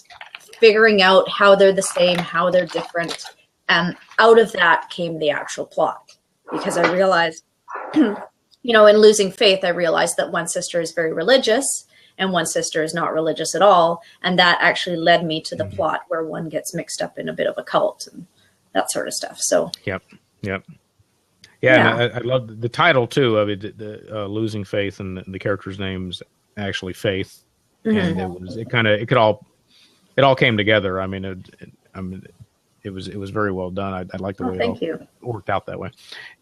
figuring out how they're the same, how they're different. And out of that came the actual plot, because I realized, in Losing Faith, I realized that one sister is very religious and one sister is not religious at all. And that actually led me to the plot where one gets mixed up in a bit of a cult and that sort of stuff. So, Yep. Yeah. And I love the title too. I mean, the Losing Faith, and the character's name's actually Faith. And it could all it all came together. I mean, it was very well done. I like the way it all worked out that way.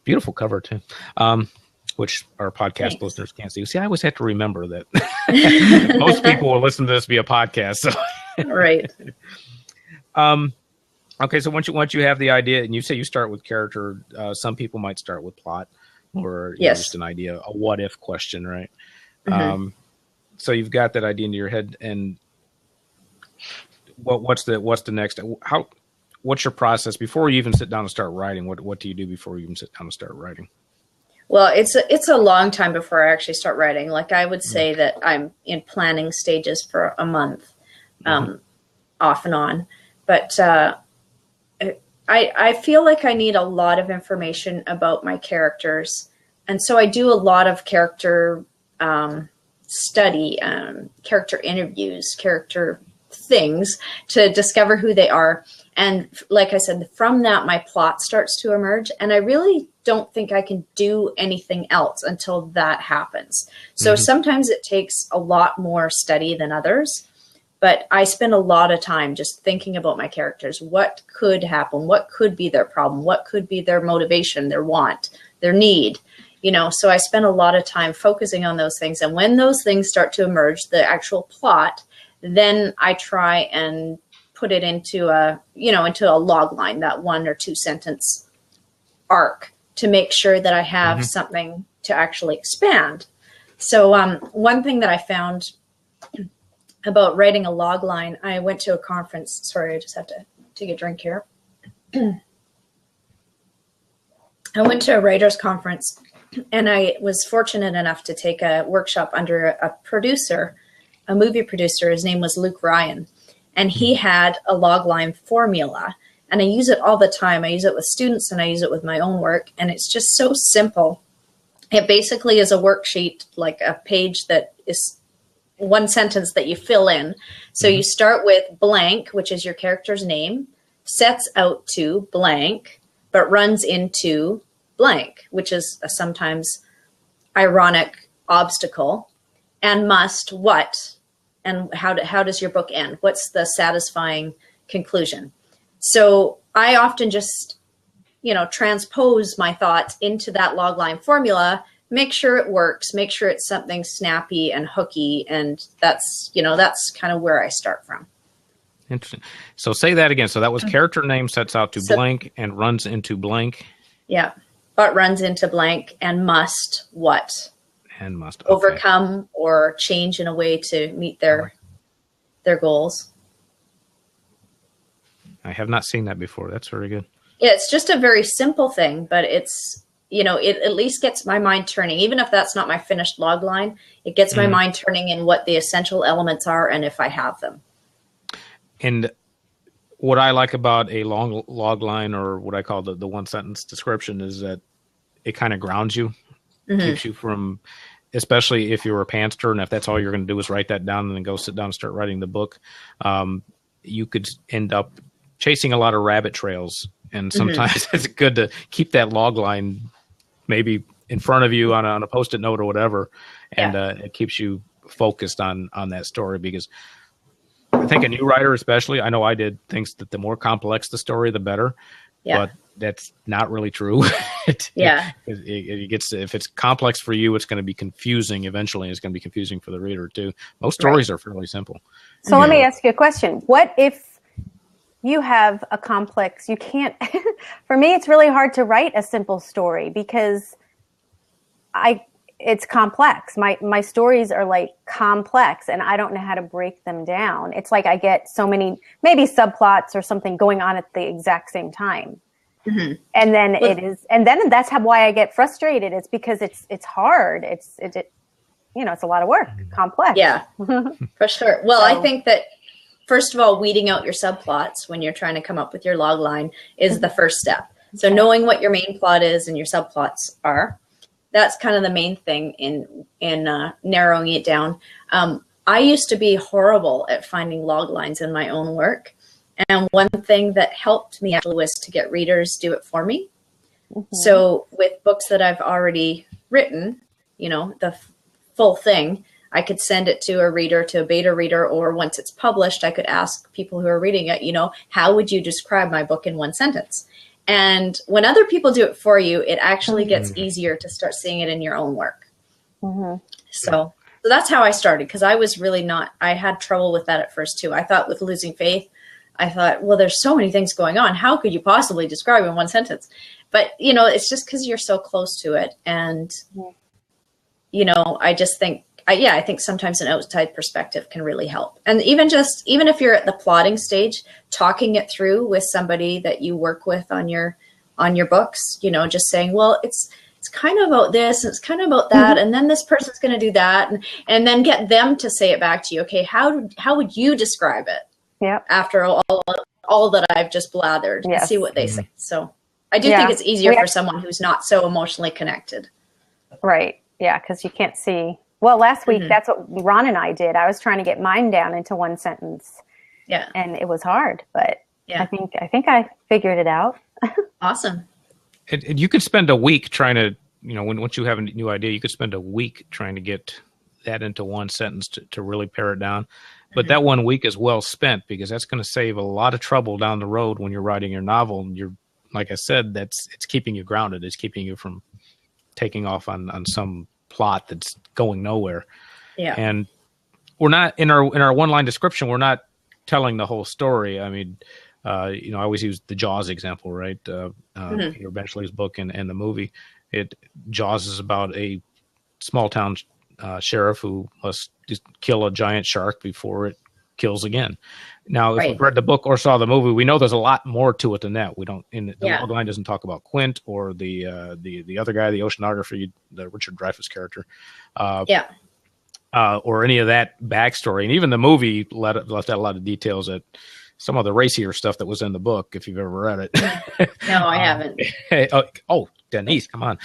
Beautiful cover too. Which our podcast listeners can't see. See, I always have to remember that most people will listen to this via podcast. So. Right. Okay, so once you have the idea, and you say you start with character, some people might start with plot, or just an idea, a what if question, right? Mm-hmm. So you've got that idea into your head, and what's the next? What's your process before you even sit down and start writing? What do you do before you even sit down and start writing? Well, it's a long time before I actually start writing. Like I would say that I'm in planning stages for a month, off and on. But I feel like I need a lot of information about my characters. And so I do a lot of character study, character interviews, character things to discover who they are. And like I said, from that, my plot starts to emerge. And I really don't think I can do anything else until that happens. So sometimes it takes a lot more study than others. But I spend a lot of time just thinking about my characters. What could happen? What could be their problem? What could be their motivation, their want, their need? So I spend a lot of time focusing on those things. And when those things start to emerge, the actual plot, then I try and put it into a log line, that 1 or 2 sentence arc, to make sure that I have something to actually expand. So one thing that I found about writing a log line, I went to a conference. Sorry, I just have to take a drink here. I went to a writer's conference, and I was fortunate enough to take a workshop under a producer, a movie producer. His name was Luke Ryan, and he had a log line formula, and I use it all the time. I use it with students, and I use it with my own work, and it's just so simple. It basically is a worksheet, like a page that is one sentence that you fill in. So you start with blank, which is your character's name, sets out to blank, but runs into blank, which is a sometimes ironic obstacle, and must what, and how does your book end? What's the satisfying conclusion? So I often just, transpose my thoughts into that logline formula, make sure it works, make sure it's something snappy and hooky. And that's kind of where I start from. Interesting. So say that again. So that was character name sets out to blank and runs into blank. Yeah. But runs into blank and must what? And must overcome or change in a way to meet their goals. I have not seen that before. That's very good. Yeah, it's just a very simple thing, but it's, it at least gets my mind turning. Even if that's not my finished log line, it gets my mind turning in what the essential elements are and if I have them. And what I like about a long log line, or what I call the one sentence description, is that it kind of grounds you, keeps you from, especially if you're a pantser and if that's all you're going to do is write that down and then go sit down and start writing the book, you could end up chasing a lot of rabbit trails. And sometimes it's good to keep that log line maybe in front of you on a Post-it note or whatever. And it keeps you focused on that story, because I think a new writer, especially, I know I did, thinks that the more complex the story, the better. Yeah. But that's not really true. It gets, if it's complex for you, it's going to be confusing eventually. It's going to be confusing for the reader too. Most stories are fairly simple. So let me ask you a question. What if you have a complex, you can't, for me, it's really hard to write a simple story because it's complex. My stories are like complex and I don't know how to break them down. It's like I get so many, maybe subplots or something going on at the exact same time. And then and then that's why I get frustrated. It's because it's hard. It's a lot of work, complex. Yeah, for sure. Well, I think that, first of all, weeding out your subplots when you're trying to come up with your log line is the first step. So knowing what your main plot is and your subplots are, that's kind of the main thing in narrowing it down. I used to be horrible at finding log lines in my own work. And one thing that helped me actually was to get readers do it for me. So with books that I've already written, the full thing, I could send it to a reader, to a beta reader, or once it's published, I could ask people who are reading it, how would you describe my book in one sentence? And when other people do it for you, it actually gets easier to start seeing it in your own work. So that's how I started, because I was really I had trouble with that at first too. I thought with Losing Faith, I thought, well, there's so many things going on. How could you possibly describe in one sentence? But, it's just because you're so close to it. And, I just think, I think sometimes an outside perspective can really help. And even if you're at the plotting stage, talking it through with somebody that you work with on your books, just saying, well, it's kind of about this, and it's kind of about that, and then this person's going to do that, and then get them to say it back to you. Okay, how would you describe it? Yeah. After all that I've just blathered, and see what they say. So I do think it's easier for someone who's not so emotionally connected. Right. Yeah, because you can't see. Well, last week, that's what Ron and I did. I was trying to get mine down into one sentence. Yeah. And it was hard, but I think I figured it out. Awesome. And you could spend a week trying to, once you have a new idea, you could spend a week trying to get that into one sentence to really pare it down. But that 1 week is well spent, because that's going to save a lot of trouble down the road when you're writing your novel. And you're, like I said, it's keeping you grounded. It's keeping you from taking off on some plot that's going nowhere. Yeah. And we're not in our one-line description, we're not telling the whole story. I mean, I always use the Jaws example, right? Peter Benchley's book and the movie. Jaws is about a small town sheriff who must just kill a giant shark before it kills again. Now, if we've read the book or saw the movie, we know there's a lot more to it than that. We don't. The logline doesn't talk about Quint or the other guy, the oceanographer, the Richard Dreyfuss character. Or any of that backstory, and even the movie left out a lot of details that some of the racier stuff that was in the book, if you've ever read it. No, I haven't. Denise, come on.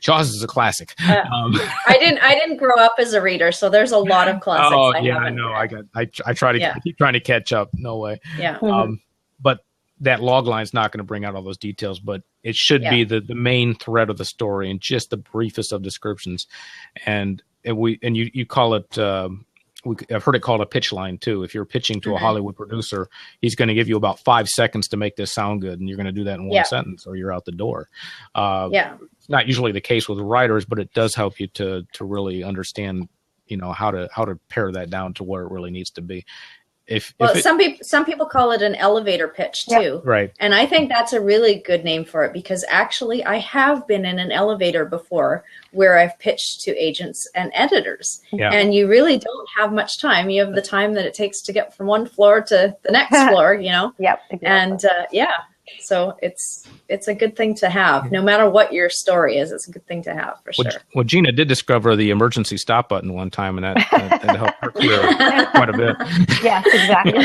Jaws is a classic. I didn't grow up as a reader, so there's a lot of classics. I know. I try to I keep trying to catch up. No way. Yeah. But that log line is not going to bring out all those details, but it should be the main thread of the story and just the briefest of descriptions. And you call it. I've heard it called a pitch line too. If you're pitching to a Hollywood producer, he's going to give you about 5 seconds to make this sound good, and you're going to do that in one sentence, or you're out the door. It's not usually the case with writers, but it does help you to really understand, how to pare that down to where it really needs to be. Some people call it an elevator pitch too. Right. And I think that's a really good name for it, because actually I have been in an elevator before where I've pitched to agents and editors. Yeah. And you really don't have much time. You have the time that it takes to get from one floor to the next floor, Yep. Exactly. And so it's a good thing to have. No matter what your story is, it's a good thing to have for sure. Well, Gina did discover the emergency stop button one time, and that helped her career quite a bit. Yes, exactly.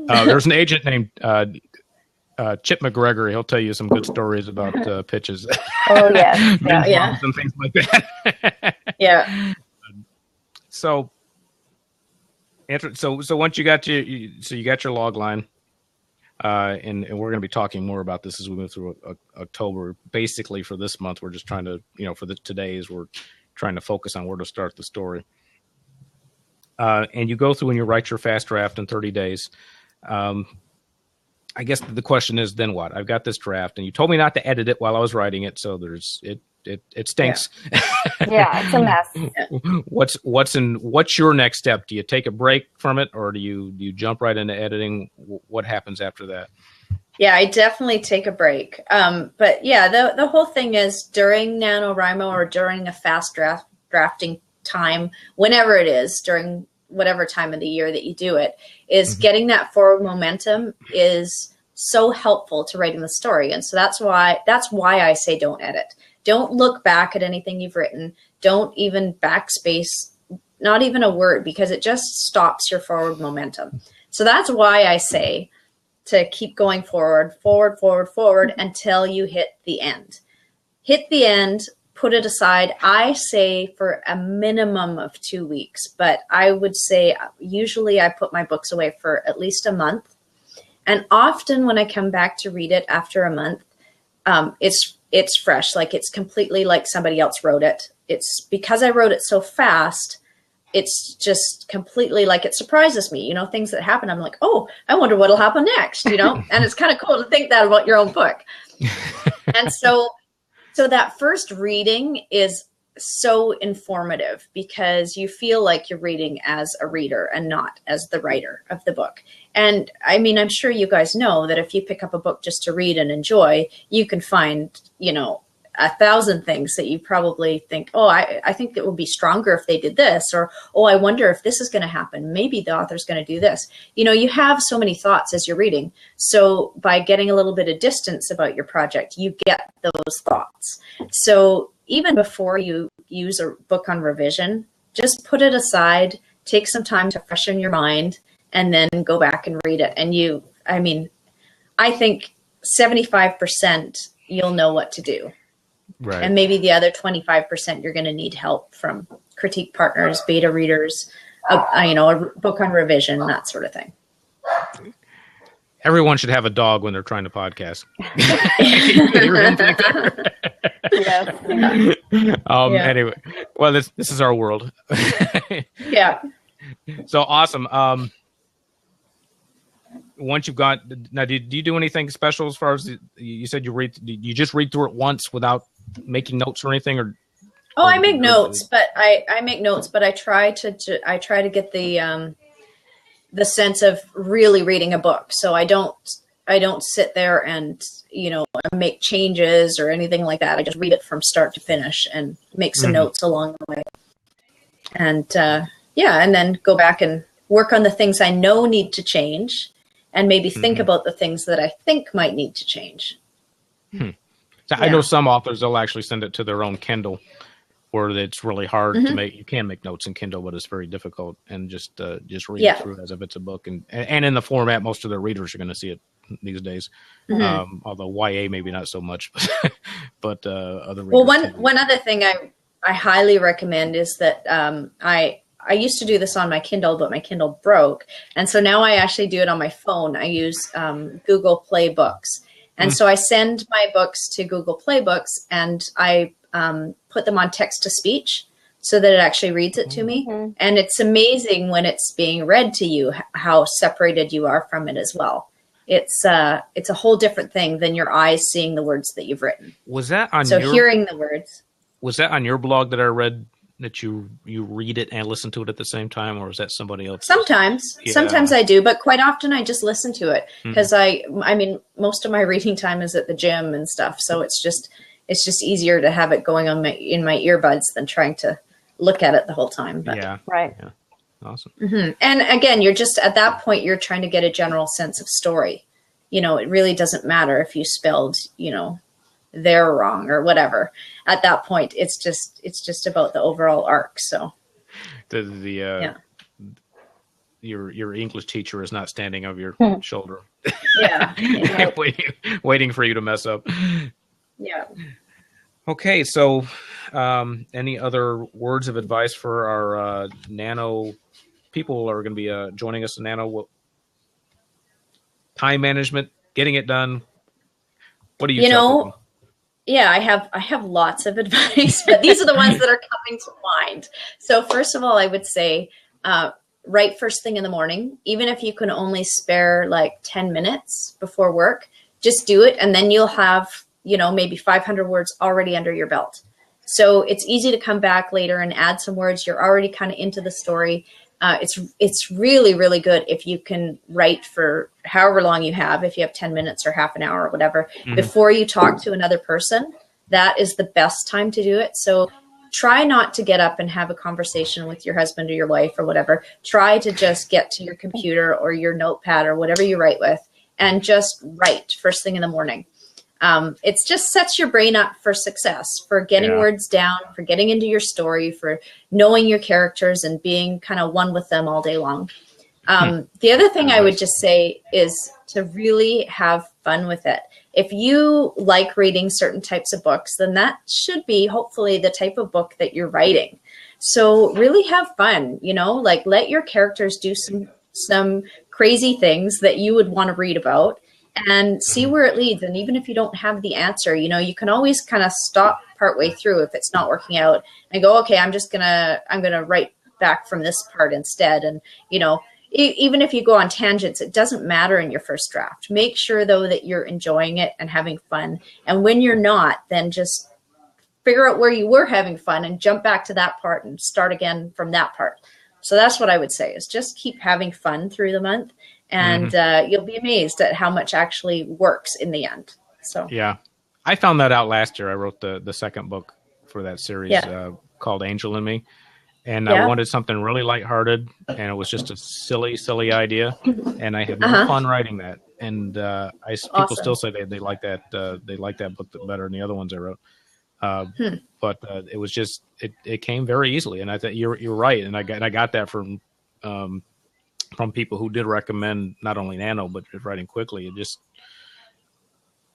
There's an agent named Chip McGregor. He'll tell you some good stories about pitches. Oh, yes. Yeah. And things like that. Yeah. So once you got your log line, and we're going to be talking more about this as we move through October. Basically, for this month, we're just trying to, today's we're trying to focus on where to start the story. And you go through and you write your fast draft in 30 days. I guess the question is, then what? I've got this draft, and you told me not to edit it while I was writing it, so it stinks. Yeah, it's a mess. What's your next step? Do you take a break from it, or do you jump right into editing? What happens after that? Yeah, I definitely take a break. But yeah, the whole thing is during NaNoWriMo or during a fast drafting time, whenever it is, during whatever time of the year that you do it, is getting that forward momentum is so helpful to writing the story. And so that's why I say don't edit. Don't look back at anything you've written. Don't even backspace, not even a word, because it just stops your forward momentum. So that's why I say to keep going forward until you hit the end. Hit the end, put it aside. I say for a minimum of 2 weeks, but I would say usually I put my books away for at least a month. And often when I come back to read it after a month, it's fresh. Like it's completely like somebody else wrote it. It's because I wrote it so fast. It's just completely like it surprises me, things that happen. I'm like, oh, I wonder what'll happen next, and it's kind of cool to think that about your own book. And so that first reading is so informative because you feel like you're reading as a reader and not as the writer of the book. And I mean, I'm sure you guys know that if you pick up a book just to read and enjoy, you can find, 1,000 things that you probably think, oh, I think it would be stronger if they did this, or, oh, I wonder if this is going to happen. Maybe the author's going to do this. You have so many thoughts as you're reading. So by getting a little bit of distance about your project, you get those thoughts. So even before you use a book on revision, just put it aside, take some time to freshen your mind, and then go back and read it. And I think 75% you'll know what to do. Right. And maybe the other 25% you're going to need help from critique partners, beta readers, a book on revision, that sort of thing. Everyone should have a dog when they're trying to podcast. Anyway, well, this is our world. Yeah. So awesome. Once you've got now, do you do anything special as far as you said you just read through it once without making notes or anything, or? Oh, I make notes, but I make notes, but I try to get the sense of really reading a book. So I don't sit there and make changes or anything like that. I just read it from start to finish and make some notes along the way. And and then go back and work on the things I know need to change, and maybe think about the things that I think might need to change. So I know some authors, they'll actually send it to their own Kindle, where it's really hard to make. You can make notes in Kindle, but it's very difficult, and just read it through as if it's a book, and in the format most of their readers are going to see it these days. Although YA maybe not so much, but other readers. Well, one other thing I highly recommend is that I used to do this on my Kindle, but my Kindle broke, and so now I actually do it on my phone. I use Google Play Books. And so I send my books to Google Play Books, and I put them on text to speech so that it actually reads it to me. And it's amazing when it's being read to you how separated you are from it as well. It's a whole different thing than your eyes seeing the words that you've written. Was that on hearing the words? Was that on your blog that I read that you read it and listen to it at the same time, or is that somebody else? Sometimes I do, but quite often I just listen to it because I mean, most of my reading time is at the gym and stuff. So it's just easier to have it going on in my earbuds than trying to look at it the whole time. But. Yeah. Right. Yeah. Awesome. And again, you're just at that point, you're trying to get a general sense of story. It really doesn't matter if you spelled, they're wrong or whatever. At that point, it's just about the overall arc. So your English teacher is not standing over your shoulder. Yeah. waiting for you to mess up. Yeah. Okay, so any other words of advice for our Nano people who are going to be joining us in Nano? Time management, getting it done. What do you tell people? Yeah, I have lots of advice, but these are the ones that are coming to mind. So first of all, I would say write first thing in the morning. Even if you can only spare like 10 minutes before work, just do it. And then you'll have, maybe 500 words already under your belt. So it's easy to come back later and add some words. You're already kind of into the story. It's really, really good if you can write for however long you have, if you have 10 minutes or half an hour or whatever, before you talk to another person. That is the best time to do it. So try not to get up and have a conversation with your husband or your wife or whatever. Try to just get to your computer or your notepad or whatever you write with and just write first thing in the morning. It just sets your brain up for success, for getting words down, for getting into your story, for knowing your characters and being kind of one with them all day long. The other thing I would just say is to really have fun with it. If you like reading certain types of books, then that should be hopefully the type of book that you're writing. So really have fun, let your characters do some crazy things that you would want to read about. and see where it leads. And even if you don't have the answer, you know, you can always kind of stop partway through if it's not working out and go, okay, I'm gonna write back from this part instead. And, you know, even if you go on tangents, it doesn't matter in your first draft. Make sure though that you're enjoying it and having fun. And when you're not, then just figure out where you were having fun and jump back to that part and start again from that part. So that's what I would say, is just keep having fun through the month, and you'll be amazed at how much actually works in the end. So yeah, I found that out last year. I wrote the second book for that series called Angel in Me. And I wanted something really lighthearted, and it was just a silly idea. And I had more fun writing that. And people still say they like that book better than the other ones I wrote. But it was just it came very easily, and I thought you're right, and I got that from people who did recommend not only Nano but just writing quickly. It just,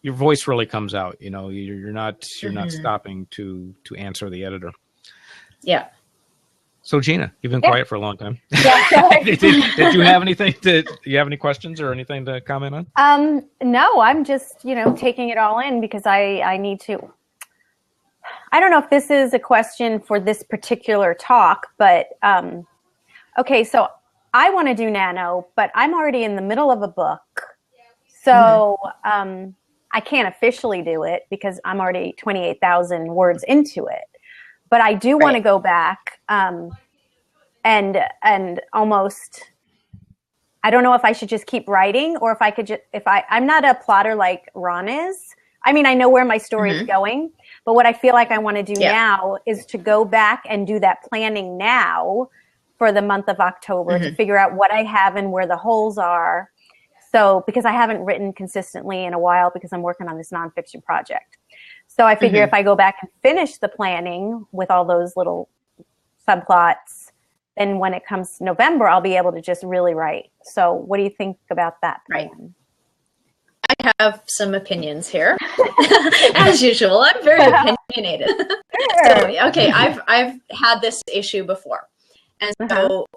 your voice really comes out. You know, you're not stopping to answer the editor. Yeah. So Gina, you've been quiet for a long time. Yeah. did you have anything do you have any questions or anything to comment on? No, I'm just, taking it all in because I need to. I don't know if this is a question for this particular talk, but okay, so I want to do Nano, but I'm already in the middle of a book. So I can't officially do it because I'm already 28,000 words into it. But I do want to go back and almost, I don't know if I should just keep writing or if I could just, I'm not a plotter like Ron is. I mean, I know where my story is going, but what I feel like I want to do now is to go back and do that planning now for the month of October to figure out what I have and where the holes are. So, because I haven't written consistently in a while because I'm working on this nonfiction project. So I figure if I go back and finish the planning with all those little subplots, then when it comes November, I'll be able to just really write. So what do you think about that plan? I have some opinions here. As usual, I'm very opinionated. So, okay, I've had this issue before. And so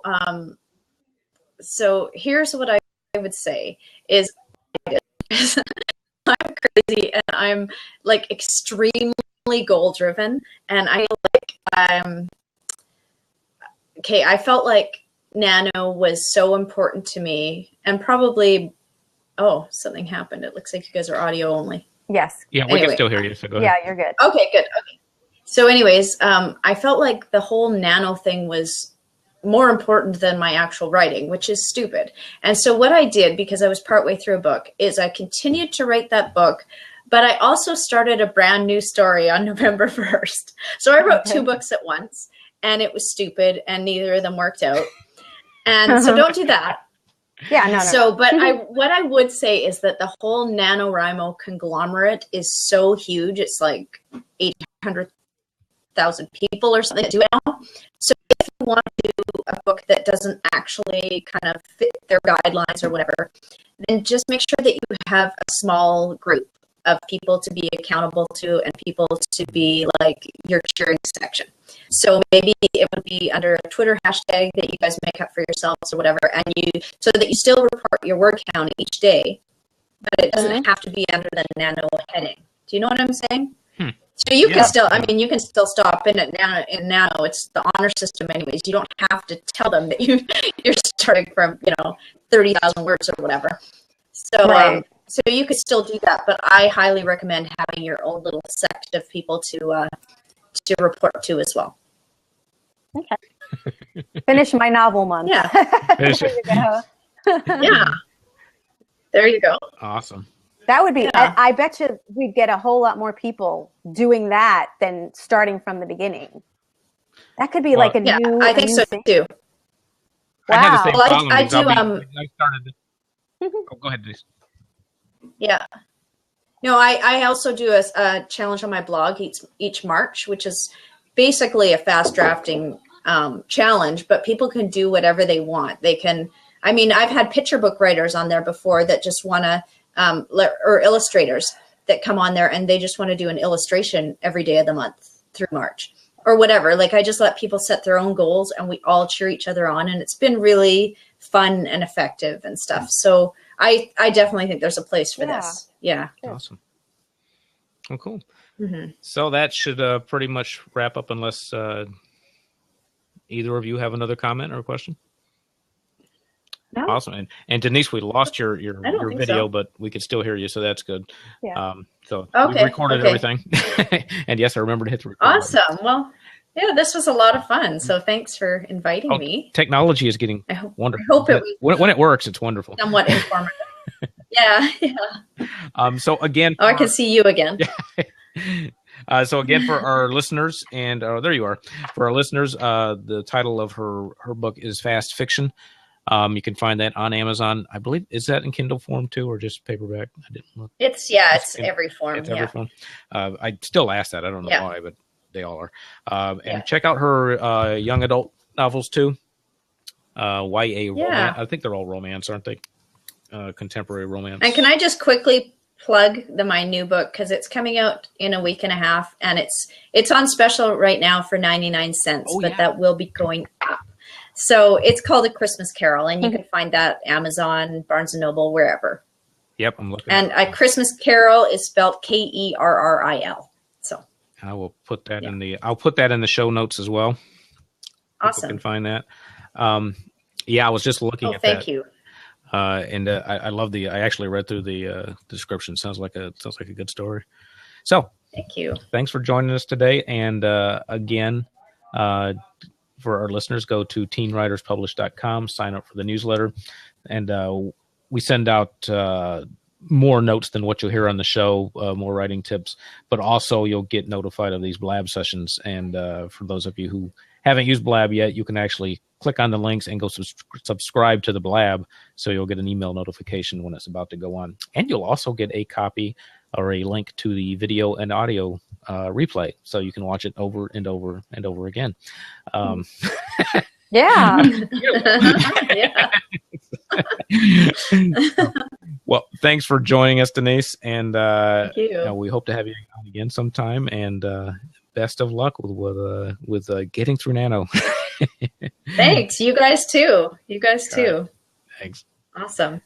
so here's what I would say is I'm crazy and I'm like extremely goal driven, and I feel like I felt like Nano was so important to me, and probably something happened. It looks like you guys are audio only. Yes. Yeah, we can still hear you, so go ahead. Yeah, you're good. Okay, good. Okay. So anyways, I felt like the whole Nano thing was more important than my actual writing, which is stupid. And so what I did, because I was partway through a book, is I continued to write that book, but I also started a brand new story on November 1st. So I wrote two books at once, and it was stupid, and neither of them worked out. And so don't do that. Yeah, no. So, but what I would say is that the whole NaNoWriMo conglomerate is so huge. It's like 800,000 people or something that do it now. So if you want to do a book that doesn't actually kind of fit their guidelines or whatever, then just make sure that you have a small group of people to be accountable to and people to be like your cheering section. So maybe it would be under a Twitter hashtag that you guys make up for yourselves or whatever, and so that you still report your word count each day, but it doesn't have to be under the Nano heading. Do you know what I'm saying? So you can still, you can still stop in at Nano. It's the honor system anyways. You don't have to tell them that you're starting from, 30,000 words or whatever. So, so you could still do that, but I highly recommend having your own little sect of people to report to as well. Okay. Finish my novel month. Yeah. There you go. Yeah. There you go. Awesome. That would be, I bet you we'd get a whole lot more people doing that than starting from the beginning. That could be like a new I think so thing. too. Wow. I had the same problem. I do. I started. Go ahead, please. Yeah. No, I also do a challenge on my blog each March, which is basically a fast drafting challenge, but people can do whatever they want. They can, I've had picture book writers on there before that just want to, or illustrators that come on there and they just want to do an illustration every day of the month through March or whatever. Like I just let people set their own goals and we all cheer each other on, and it's been really fun and effective and stuff. So I definitely think there's a place for this. Yeah. Awesome. Oh, cool. Mm-hmm. So that should pretty much wrap up, unless either of you have another comment or question. No. Awesome. And Denise, we lost your video, so. but we could still hear you, so that's good. Yeah. So Okay, we recorded everything. And yes, I remember to hit the record Awesome. button. Well, yeah, this was a lot of fun. So thanks for inviting me. Technology is getting wonderful. I hope it when it works, it's wonderful. somewhat informative. Yeah. So again, I can see you again. So again, for our listeners, and there you are. For our listeners, the title of her book is Fast Fiction. You can find that on Amazon. I believe, is that in Kindle form too, or just paperback? I didn't look. It's every form. It's every form. I still ask that. I don't know why, but they all are. And check out her young adult novels too. YA romance. I think they're all romance, aren't they? Contemporary romance. And can I just quickly plug my new book, because it's coming out in a week and a half, and it's on special right now for 99 cents, but that will be going up. So it's called A Christmas Carol, and you can find that Amazon, Barnes & Noble, wherever. Yep, I'm looking. And A Christmas Carol is spelled Kerril. So I will put that I'll put that in the show notes as well. Awesome. People can find that. I was just looking at that. Thank you. And I love I actually read through the description. Sounds like a good story. So thank you. Thanks for joining us today. And again, for our listeners, go to teenwriterspublish.com, sign up for the newsletter, and we send out more notes than what you'll hear on the show, more writing tips, but also you'll get notified of these Blab sessions. And for those of you who haven't used Blab yet, you can actually click on the links and go subscribe to the Blab, so you'll get an email notification when it's about to go on. And you'll also get a copy or a link to the video and audio replay, so you can watch it over and over and over again. Yeah. Well, thanks for joining us, Denise, and thank you. We hope to have you on again sometime. And best of luck with getting through Nano. Thanks. You guys too. Right. Thanks. Awesome.